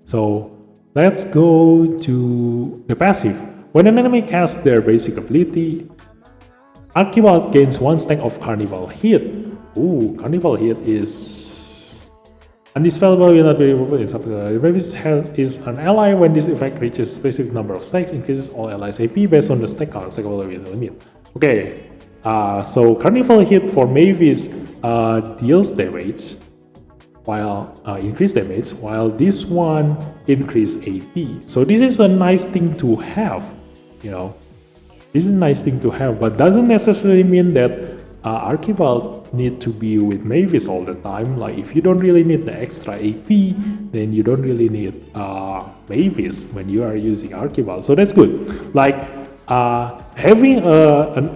So let's go to the passive. When an enemy casts their basic ability, Archibald gains 1 stack of Carnival Hit. Ooh, Carnival Hit is undispellable, will not be removed in subsequent. If is an ally when this effect reaches a specific number of stacks, increases all allies' AP based on the stack count. Stackable with the limit. Okay, so Carnival Hit for Mavis deals damage, while increased damage, while this one increase AP. So this is a nice thing to have, you know. This is a nice thing to have, but doesn't necessarily mean that Archibald need to be with Mavis all the time. Like if you don't really need the extra AP, then you don't really need Mavis when you are using Archibald. So that's good. Like having an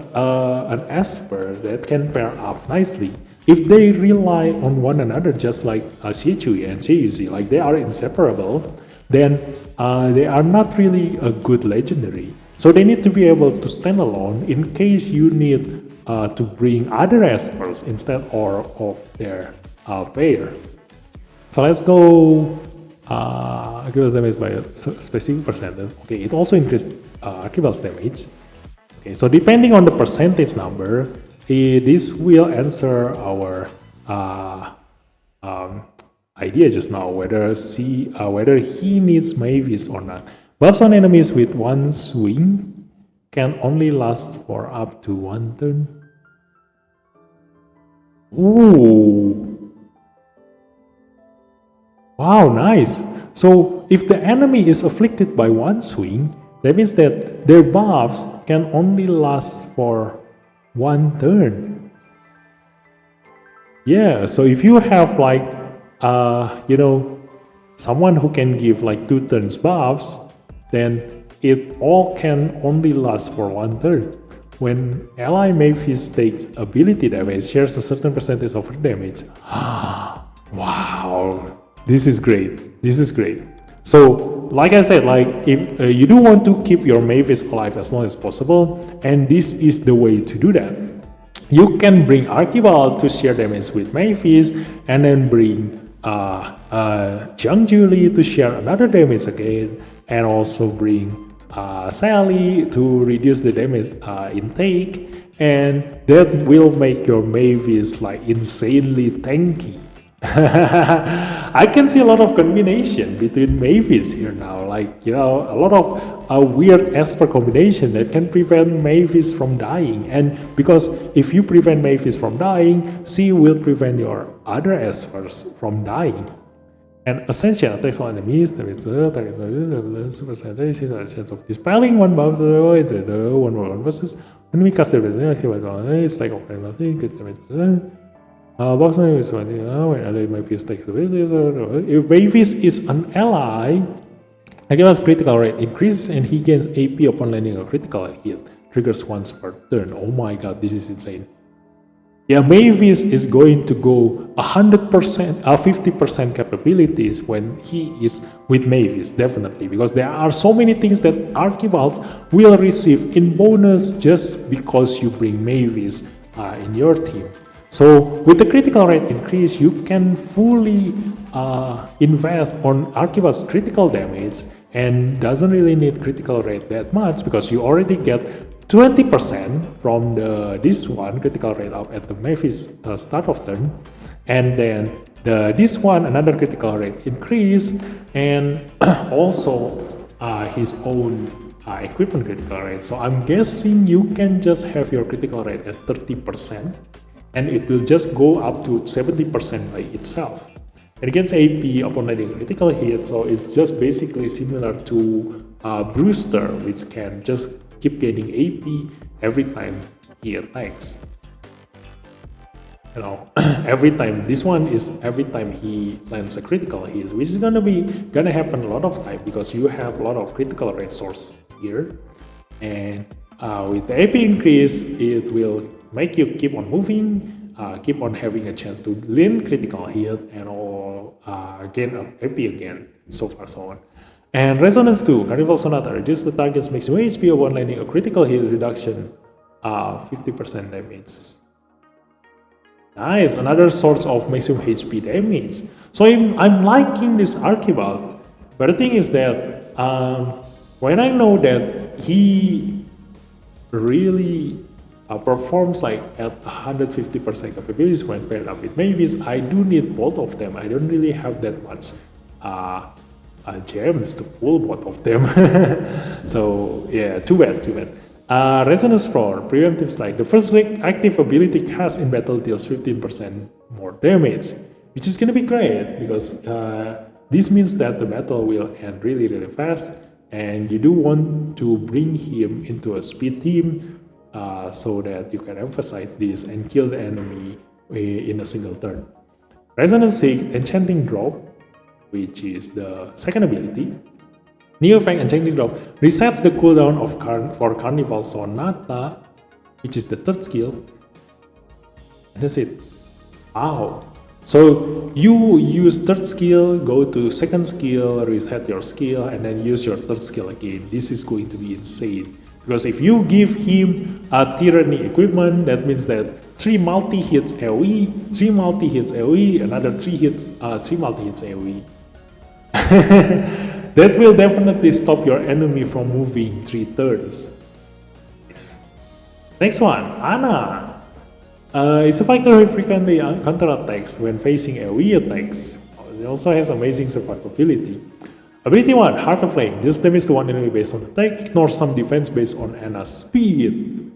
Esper that can pair up nicely. If they rely on one another, just like Xie and Xie, like they are inseparable, then they are not really a good legendary. So they need to be able to stand alone in case you need to bring other espers instead of their pair. So let's go archival's damage by a specific percentage. Okay, it also increased archival's damage. Okay, so depending on the percentage number, this will answer our idea just now, whether he needs Mavis or not. Buffs on enemies with one swing can only last for up to one turn. Ooh. Wow, nice. So if the enemy is afflicted by one swing, that means that their buffs can only last for one turn. Yeah, so if you have like, someone who can give like 2 turns buffs, then it all can only last for one turn. When ally Mavis takes ability damage, shares a certain percentage of her damage. Wow, this is great. This is great. So, like I said, like if you do want to keep your Mavis alive as long as possible, and this is the way to do that. You can bring Archibald to share damage with Mavis, and then bring Young Julie to share another damage again, and also bring Sally to reduce the damage intake, and that will make your Mavis like insanely tanky. I can see a lot of combination between Mavis here now, like a lot of weird Esper combination that can prevent Mavis from dying. And because if you prevent Mavis from dying, she will prevent your other Espers from dying. And essential attacks on enemies, there is a percentage chance of dispelling one buff, the one versus enemy cast it's like increase damage. Buffs on enemies when ally Mavis takes the if Mavis is an ally, Agila's critical rate increases and he gains AP upon landing a critical hit. Triggers once per turn. Oh my god, this is insane. Yeah, Mavis is going to go 100%, 50% capabilities when he is with Mavis, definitely, because there are so many things that Archivalds will receive in bonus just because you bring Mavis in your team. So with the critical rate increase, you can fully invest on Archivald's critical damage and doesn't really need critical rate that much because you already get 20% from this one critical rate up at the Mavis start of turn, and then this one another critical rate increase, and also his own equipment critical rate. So I'm guessing you can just have your critical rate at 30%, and it will just go up to 70% by itself. And it gets AP upon landing a critical hit, so it's just basically similar to Brewster, which can just keep gaining AP every time he attacks. Every time. This one is every time he lands a critical hit, which is gonna happen a lot of time because you have a lot of critical rate source here. And with the AP increase, it will make you keep on moving, keep on having a chance to land critical hit and gain AP again, so far so on. And Resonance 2, Carnival Sonata, reduce the target's maximum HP upon landing a critical hit, reduction 50% damage. Nice, another source of maximum HP damage. So I'm liking this Archibald, but the thing is that when I know that he really performs like at 150% capabilities when paired up with Mavis, I do need both of them. I don't really have that much gems to pull both of them. So yeah, too bad. Resonance 4, Preemptive Strike. The first active ability cast in battle deals 15% more damage, which is gonna be great because this means that the battle will end really fast, and you do want to bring him into a speed team so that you can emphasize this and kill the enemy in a single turn. Resonance 6, Enchanting Drop, which is the second ability. New effect Enchanting Drop resets the cooldown for Carnival Sonata, which is the third skill. And that's it. Wow. So you use third skill, go to second skill, reset your skill, and then use your third skill again. This is going to be insane. Because if you give him a tyranny equipment, that means that 3 multi-hits AoE, 3 multi-hits AoE, another 3 multi-hits AoE. That will definitely stop your enemy from moving 3 turns. Yes. Next one, Ana. It's a fighter who frequently counterattacks when facing AoE attacks. It also has amazing survivability. Ability 1, Heart of Flame. Deals damage to one enemy based on attack, ignores some defense based on Ana's speed.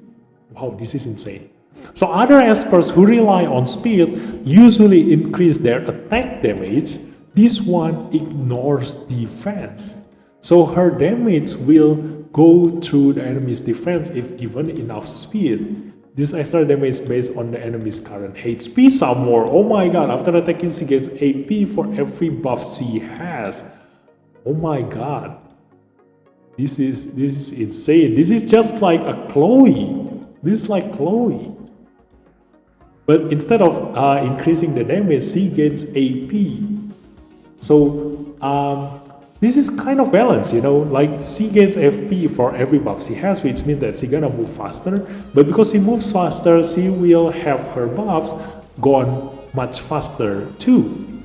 Wow, this is insane. So other espers who rely on speed usually increase their attack damage. This one ignores defense. So her damage will go through the enemy's defense if given enough speed. This extra damage based on the enemy's current HP some more. Oh my god, after attacking she gets AP for every buff she has. Oh my god. This is insane. This is just like a Chloe. This is like Chloe. But instead of increasing the damage, she gets AP. So this is kind of balanced, you know, like she gets FP for every buff she has, which means that she's gonna move faster. But because she moves faster, she will have her buffs gone much faster too.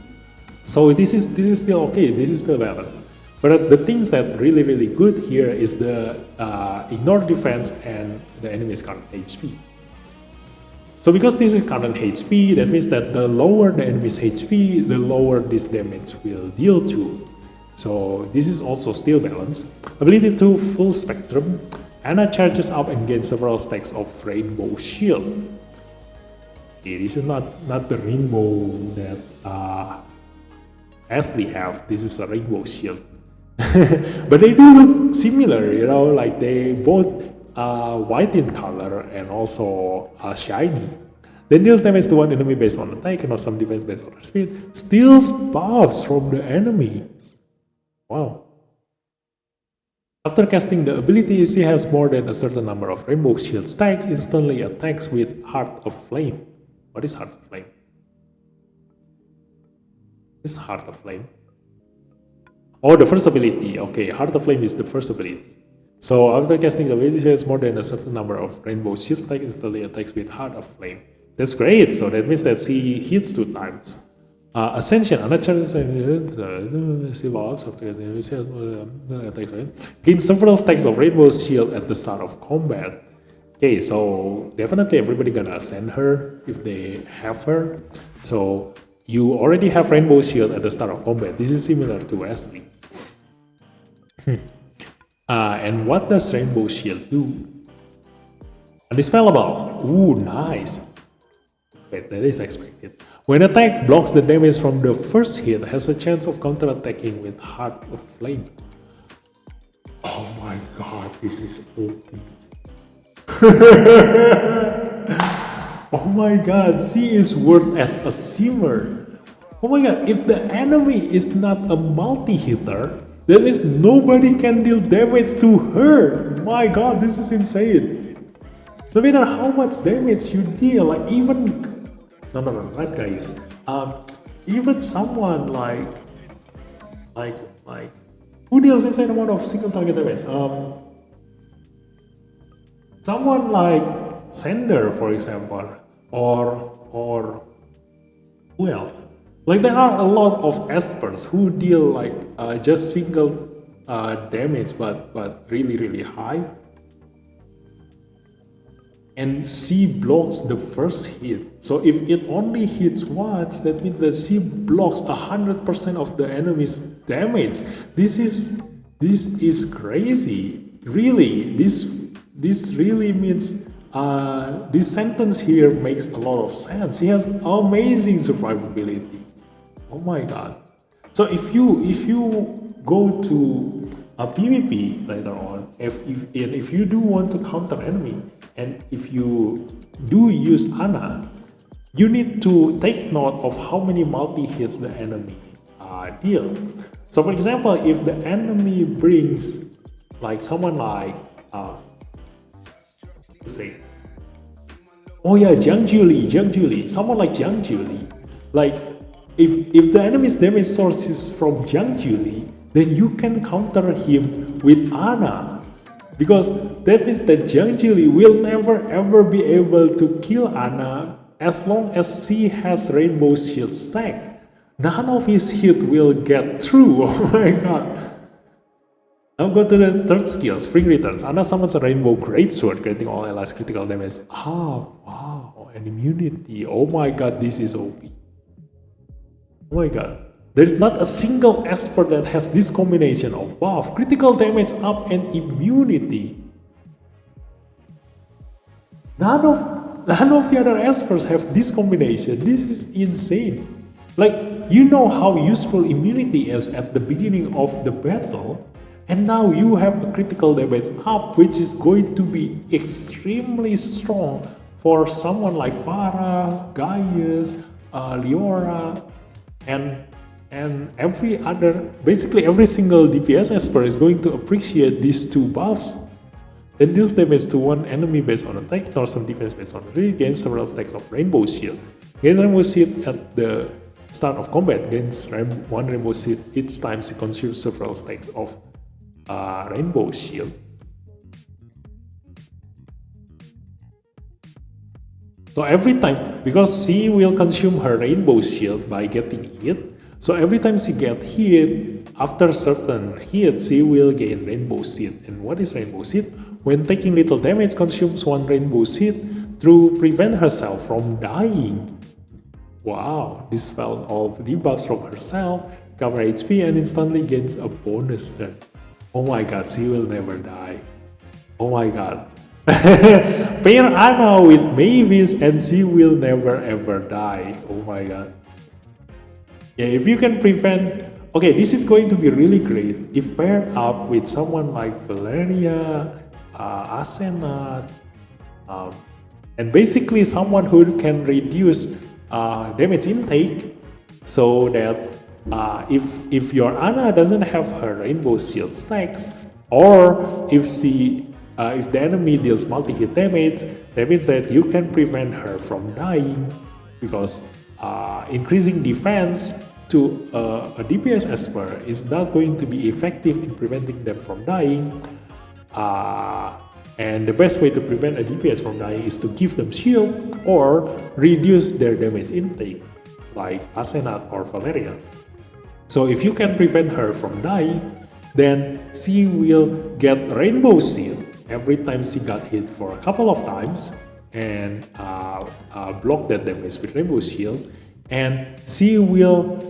So this is still okay. This is still balanced. But the things that really good here is the ignore defense and the enemy's current HP. So because this is current HP, that means that the lower the enemy's HP, the lower this damage will deal to. So this is also still balanced. Ability 2, Full Spectrum. Ana charges up and gains several stacks of Rainbow Shield. Okay, this is not the rainbow that Ashley have. This is a Rainbow Shield. But they do look similar, you know, like they both white in color and also shiny. Then deals damage to one enemy based on attack and some defense based on speed. Steals buffs from the enemy. Wow. After casting the ability, she has more than a certain number of Rainbow Shield stacks, instantly attacks with Heart of Flame. What is Heart of Flame? What is Heart of Flame? Oh, the first ability. Okay, Heart of Flame is the first ability. So after casting the ability, she has more than a certain number of Rainbow Shield stacks, instantly attacks with Heart of Flame. That's great. So that means that she hits 2 times. Ascension, gain several stacks of Rainbow Shield at the start of combat. Okay, so definitely everybody gonna ascend her if they have her. So you already have Rainbow Shield at the start of combat. This is similar to Ashley. And what does Rainbow Shield do? Undispellable. Ooh, nice. Wait, that is expected. When attack blocks the damage from the first hit, has a chance of counterattacking with Heart of Flame. Oh my god, this is OP. Oh my god, she is worth as a Shimmer. Oh my god, if the enemy is not a multi-hitter, that means nobody can deal damage to her. My god, this is insane. No matter how much damage you deal, like even no, not Gaius. Even someone like who deals insane amount of single target damage? Someone like Sender, for example, or who else? Like there are a lot of espers who deal like just single damage, but really high. And she blocks the first hit. So if it only hits once, that means that she blocks 100% of the enemy's damage. This is crazy. Really, this really means this sentence here makes a lot of sense. She has amazing survivability. Oh my god. So if you go to a PvP later on, if you do want to counter enemy, and if you do use Ana, you need to take note of how many multi-hits the enemy deal. So for example, if the enemy brings like someone like Jiang Julie, someone like Jiang Julie, like if the enemy's damage source is from Jiang Julie, then you can counter him with Ana. Because that means that Jiang Jili will never ever be able to kill Anna as long as she has Rainbow Shield stacked. None of his hit will get through. Oh my god. Now go to the third skill, Spring Returns. Anna summons a Rainbow Greatsword, granting all allies critical damage. Wow, and immunity. Oh my god, this is OP. Oh my god. There's not a single Esper that has this combination of buff, critical damage up, and immunity. None of the other Espers have this combination. This is insane. Like, you know how useful immunity is at the beginning of the battle, and now you have a critical damage up, which is going to be extremely strong for someone like Farah, Gaius, Leora, and every other, basically every single DPS Esper is going to appreciate these two buffs. Then deals damage to one enemy based on attack, ignores some defense based on read, gains several stacks of Rainbow Shield. Gains Rainbow Shield at the start of combat, gains one Rainbow Shield each time she consumes several stacks of Rainbow Shield. So every time, because she will consume her Rainbow Shield by getting hit, so every time she gets hit, after certain hit, she will gain Rainbow Seed. And what is Rainbow Seed? When taking little damage, consumes one Rainbow Seed to prevent herself from dying. Wow, dispels all debuffs from herself, cover HP, and instantly gains a bonus turn. Oh my god, she will never die. Oh my god. Pair Anna with Mavis and she will never ever die. Oh my god. Yeah, if you can prevent... Okay, this is going to be really great if paired up with someone like Valeria, Asenat, and basically someone who can reduce damage intake, so that if your Anna doesn't have her Rainbow Shield stacks, or if the enemy deals multi-hit damage, that means that you can prevent her from dying, because increasing defense to a DPS Esper is not going to be effective in preventing them from dying. And the best way to prevent a DPS from dying is to give them shield or reduce their damage intake, like Asenat or Valeria. So if you can prevent her from dying, then she will get Rainbow Shield every time she got hit for a couple of times, and block that damage with Rainbow Shield, and she will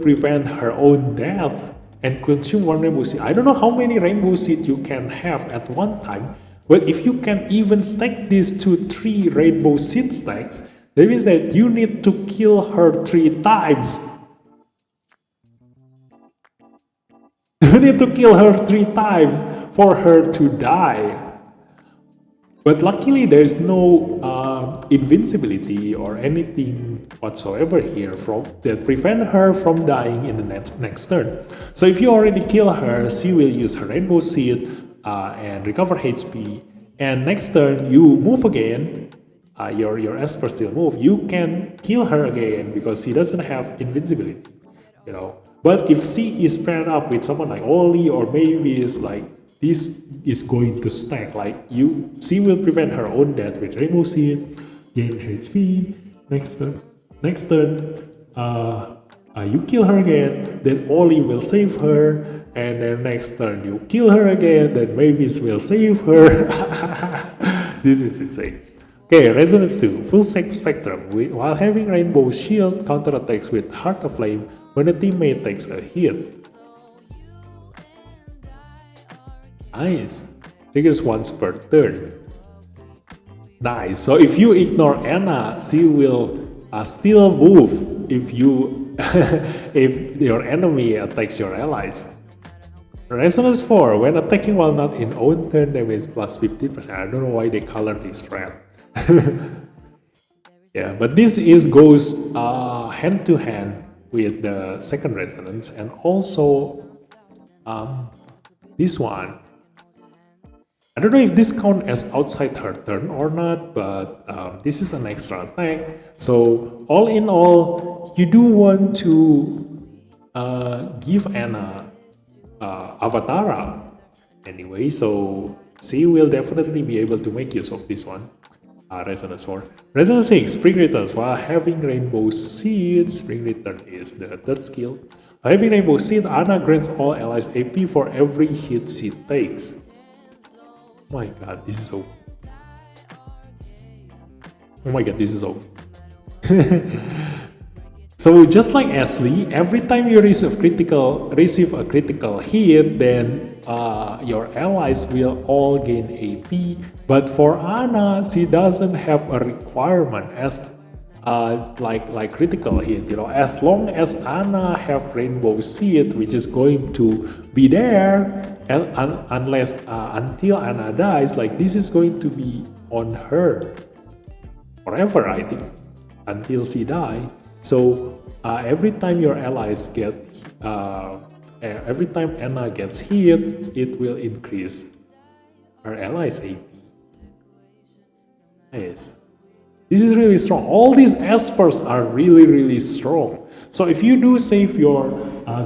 prevent her own death and consume one Rainbow Seed. I don't know how many Rainbow Seed you can have at one time, but if you can even stack these 2-3 Rainbow Seed stacks, that means that you need to kill her 3 times. You need to kill her 3 times for her to die. But luckily there's no invincibility or anything whatsoever here that prevent her from dying in the next turn. So if you already kill her, she will use her Rainbow Seed and recover HP, and next turn you move again, your Esper still move, you can kill her again because she doesn't have invincibility, you know. But if she is paired up with someone like Oli or Mavis, like, this is going to stack. Like, she will prevent her own death with Rainbow Seed, gain HP. Next turn, you kill her again, then Oli will save her, and then next turn you kill her again, then Mavis will save her. This is insane. Okay, Resonance 2, full spectrum. While having Rainbow Shield, counterattacks with Heart of Flame when a teammate takes a hit. Nice. Triggers once per turn. Nice. So if you ignore Anna, she will still move if your enemy attacks your allies. Resonance 4. When attacking while not in own turn, damage plus 15%. I don't know why they colored this red. Yeah, but this goes hand to hand with the second resonance, and also this one. I don't know if this counts as outside her turn or not, but this is an extra attack. So all in all, you do want to give Anna Avatara Anyway, so C will definitely be able to make use of this one. Resonance 4. Resonance 6, Spring Returns. While having Rainbow Seed, Spring Return is the third skill. Having Rainbow Seed, Ana grants all allies AP for every hit she takes. Oh my god, this is so... Oh my god, this is so... So just like Ashley, every time you receive a critical hit, then your allies will all gain AP. But for Ana, she doesn't have a requirement as like critical hit. You know, as long as Ana have Rainbow Seed, which is going to be there, unless until Ana dies, like this is going to be on her forever, I think, until she die. So every time your allies get, every time Ana gets hit, it will increase her allies' AP. Nice. This is really strong. All these espers are really strong. So if you do save your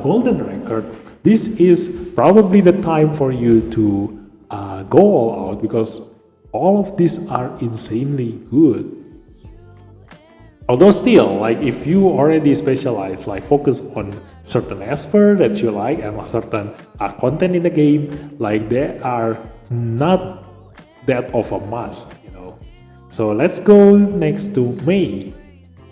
golden record, this is probably the time for you to go all out, because all of these are insanely good. Although still, like if you already specialize, like focus on certain esper that you like and a certain content in the game, like they are not that of a must, you know. So let's go next to Mei.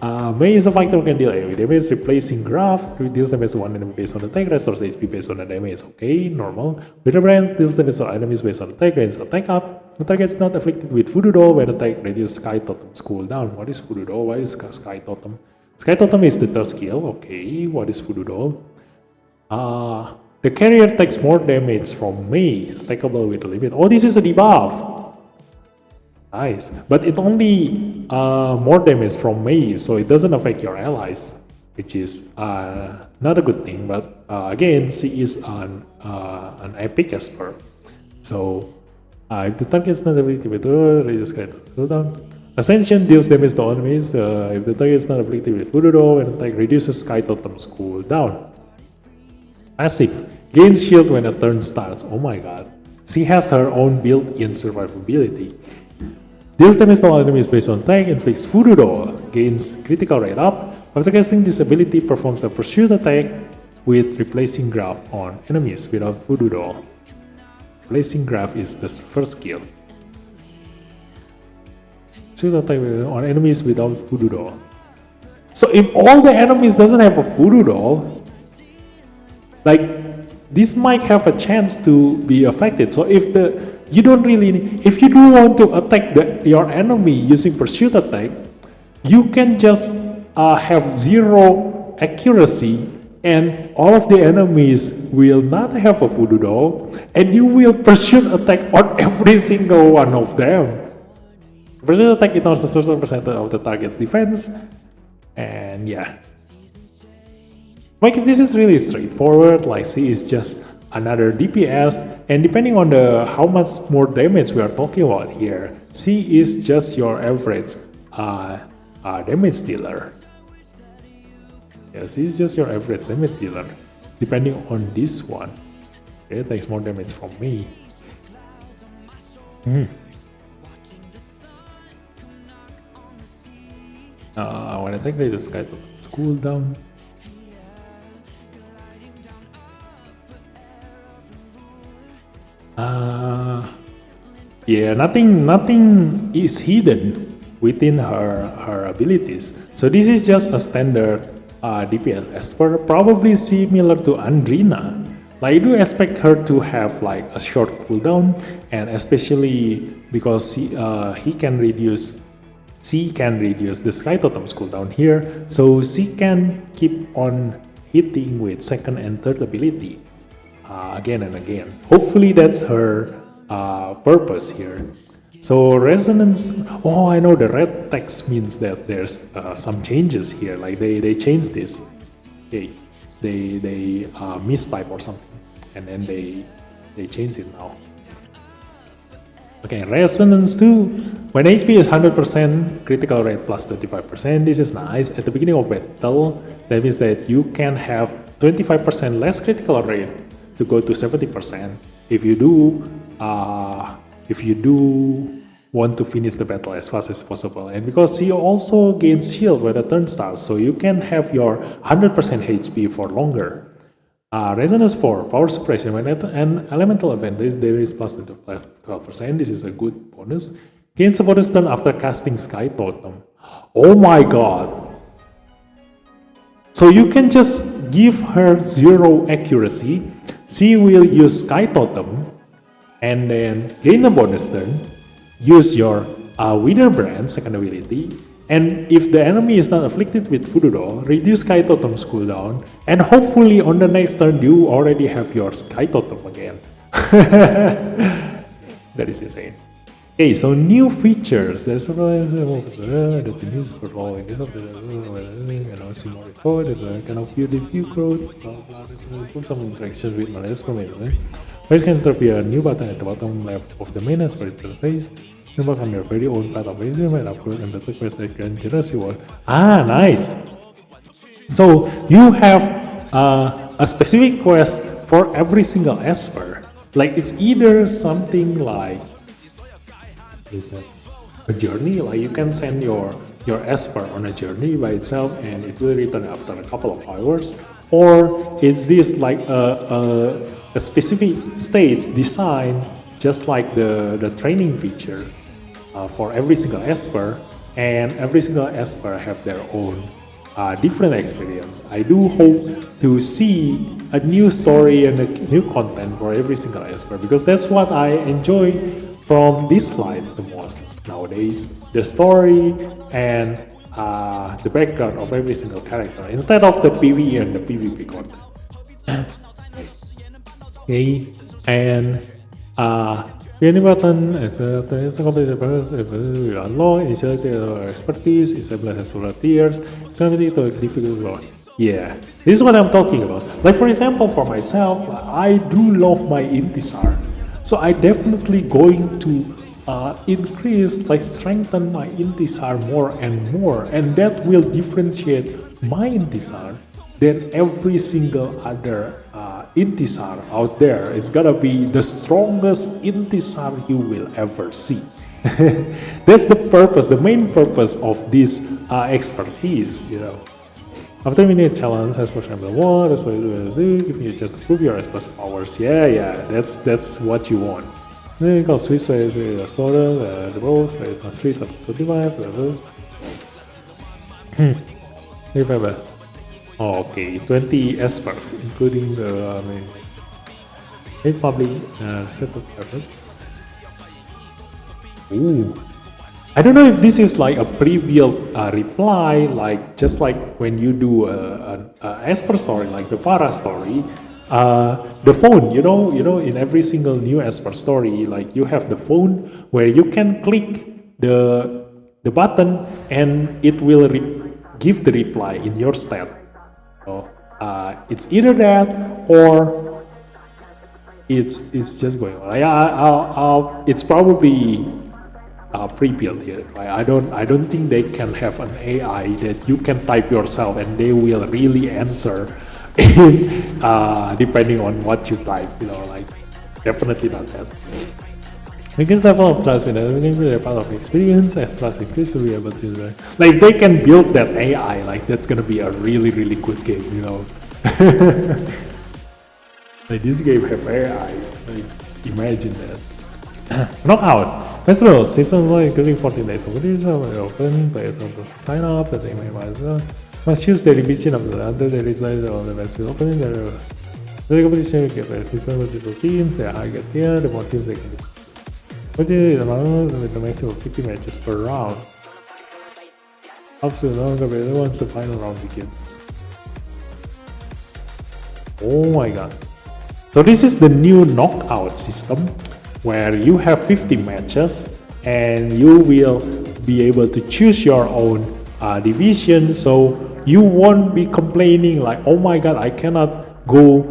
Mei is a fighter who can deal AoE damage, replacing Graph, deals damage to one enemy based on attack, restores HP based on the damage. Okay, normal. With Brand deals damage to enemies based on attack, gains attack up. The target is not afflicted with Voodoo Doll when attack reduces Sky Totem's cooldown. What is Voodoo Doll? Why is Sky Totem? Sky Totem is the third skill. Okay, what is Voodoo Doll? The carrier takes more damage from Mei, stackable with a limit. Oh, this is a debuff. Nice, but it only more damage from Mei, so it doesn't affect your allies, which is not a good thing. But again, she is an epic esper, so if the target is not afflicted with reduce cooldown. Ascension deals damage to enemies. If the target is not afflicted with Voodoo Doll, and attack reduces Sky Totem's cooldown. Passive gains shield when a turn starts. Oh my god, she has her own built-in survivability. Deals damage to all enemies based on attack, inflicts Voodoo Doll, gains critical rate up. After casting this ability, performs a pursuit attack with replacing Graph on enemies without Voodoo Doll. Replacing Graph is the first skill. Pursuit attack on enemies without Voodoo Doll. So if all the enemies doesn't have a Voodoo Doll, like this might have a chance to be affected. So if you don't really, if you do want to attack your enemy using pursuit attack, you can just have 0 accuracy, and all of the enemies will not have a Voodoo Doll, and you will pursuit attack on every single one of them. Pursuit attack ignores a certain percentage of the target's defense, and yeah. Like this is really straightforward. Like she is just another DPS, and depending on how much more damage we are talking about here, she is just your average damage dealer. Yeah, she is just your average damage dealer, depending on this one. Okay, it takes more damage from me. When I take this guy to cooldown. Yeah, nothing is hidden within her abilities. So this is just a standard DPS esper, probably similar to Andrina. Like I do expect her to have like a short cooldown, and especially because she can reduce the Sky Totem's cooldown here, so she can keep on hitting with second and third ability again and again. Hopefully that's her purpose here. So resonance, oh, I know the red text means that there's some changes here, like they changed this. Okay, they mistype or something, and then they changed it now. Okay, resonance 2. When HP is 100%, critical rate plus 25%. This is nice. At the beginning of battle, that means that you can have 25% less critical rate to go to 70%. if you do want to finish the battle as fast as possible. And because she also gains shield when the turn starts, so you can have your 100% HP for longer. Resonance 4, power suppression. When an elemental event is, there is plus 12%. This is a good bonus. Gains a bonus turn after casting Sky Totem. Oh my god. So you can just give her 0 accuracy. She will use Sky Totem and then gain a bonus turn. Use your Wither Brand, second ability. And if the enemy is not afflicted with Voodoo Doll, reduce Sky Totem's cooldown, and hopefully on the next turn you already have your Sky Totem again. That is insane. Okay, so new features. There's the news for all in this of the more report. There's a kind of view code. Put some interactions with malicious command. Players can appear a new button at the bottom left of the main as per interface. Member can their very own path of vision and upload and better quest they can generate reward. Ah, nice! So you have a specific quest for every single Esper. Like it's either something like a journey, like you can send your Esper on a journey by itself and it will return after a couple of hours, or is this like a specific stage designed just like the training feature for every single Esper, and every single Esper have their own different experience. I do hope to see a new story and a new content for every single Esper, because that's what I enjoy from Dislyte the most nowadays. The story and the background of every single character, instead of the PvE and the PvP content. Okay, and any button is a completed unlock, initiate expertise, establish as solar tiers, it's gonna be difficult role. Yeah, this is what I'm talking about. Like for example, for myself, I do love my Intisar, so I definitely going to increase, like strengthen my Intisar more and more, and that will differentiate my Intisar than every single other Intisar out there. It's gonna be the strongest Intisar you will ever see. That's the purpose, the main purpose of this expertise, you know. After minute challenge has for example one, that's what if you just prove your express powers. Yeah, that's what you want. Then you can switch to explorer, the boat, street of 25, remember. Oh, okay, 20 Espers, including the 8 public set of effort. Ooh, I don't know if this is like a pre-built reply, like just like when you do a Esper story, like the Farah story. The phone, you know, in every single new Esper story, like you have the phone where you can click the button and it will give the reply in your stat. So, it's either that or it's just going on. It's probably pre-built here. I don't think they can have an AI that you can type yourself and they will really answer depending on what you type. You know, like definitely not that. Biggest level of trust with it, going to be a part of experience. As trust increase, you'll be able to like if they can build that AI, like that's gonna be a really good game, you know. Like this game have AI, like imagine that. Knockout. Let's roll. Season like including 14 days of this open. Players have to sign up. That they must choose the division of the other. There is like all the match will open. The competition will get players with multiple teams. The higher tier, the more teams they can do. But with the maximum of 50 matches per round. Up to longer once the final round begins. Oh my god. So this is the new knockout system where you have 50 matches and you will be able to choose your own division, so you won't be complaining like, oh my god, I cannot go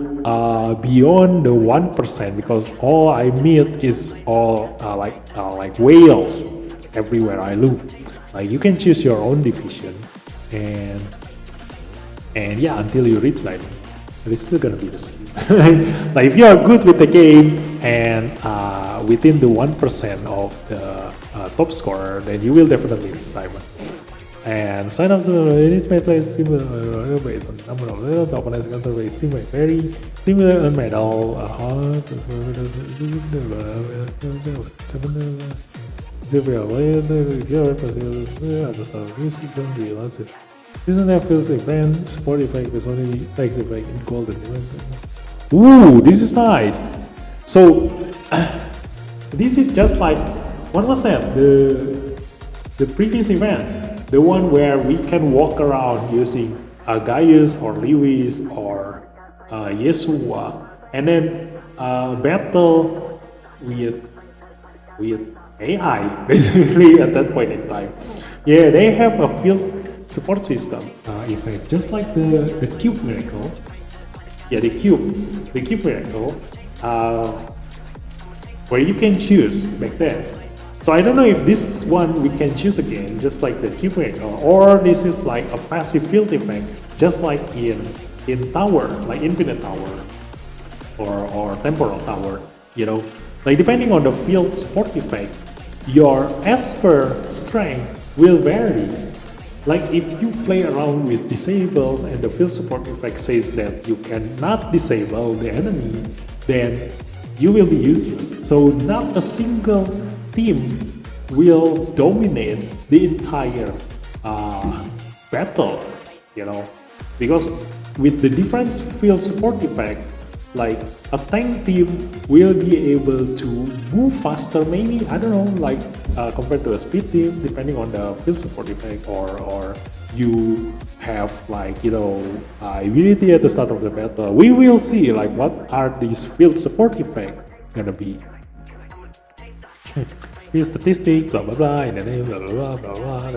beyond the 1% because all I meet is all like whales everywhere I look. Like you can choose your own division and yeah, until you reach 90. but it's still gonna be the same. Like if you are good with the game and within the 1% of the top scorer, then you will definitely reach diamond. And sign ups this may play similar based on number of levels, opponents counter base similar very similar on medal. Isn't that feels event support effect with only effects effect in golden event? Ooh, this is nice. So this is just like what was that? The previous event, the one where we can walk around using Gaius or Lewis or Yeshua, and then battle with AI basically at that point in time. Yeah, they have a field support system effect, just like the cube miracle. Yeah, the cube miracle, where you can choose back then. So I don't know if this one we can choose again, just like the cube miracle, or this is like a passive field effect, just like in tower, like infinite tower, or temporal tower. You know, like depending on the field support effect, your Esper strength will vary. Like if you play around with disables and the field support effect says that you cannot disable the enemy, then you will be useless. So not a single team will dominate the entire battle, you know, because with the different field support effect, like a tank team will be able to move faster, maybe, I don't know, like compared to a speed team, depending on the field support effect, or you have like, you know, immunity at the start of the battle. We will see like what are these field support effect gonna be. Here's statistic, blah blah blah, and then blah blah blah blah blah.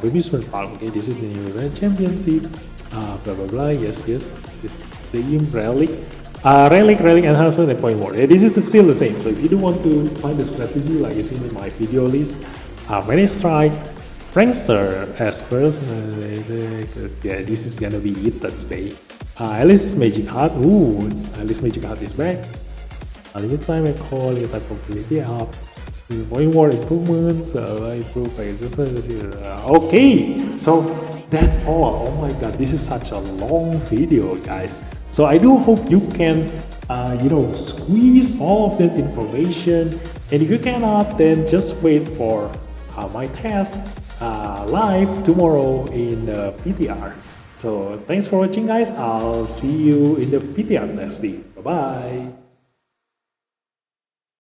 Amusement park. Okay, this is the new event championship. Blah blah blah. Yes, this is the same relic. Relic enhancement and point more. This is still the same. So if you do want to find the strategy, like you see in my video list, many strike, prankster as first. Yeah, this is gonna be it Thursday. Alice's magic heart. Ooh, Alice's magic heart is back. Limit time and call, limit time completely up. Point more improvements, improve okay, so that's all. Oh my god, this is such a long video, guys. So I do hope you can, you know, squeeze all of that information. And if you cannot, then just wait for my test live tomorrow in the PTR. So thanks for watching, guys. I'll see you in the PTR testing. Bye bye.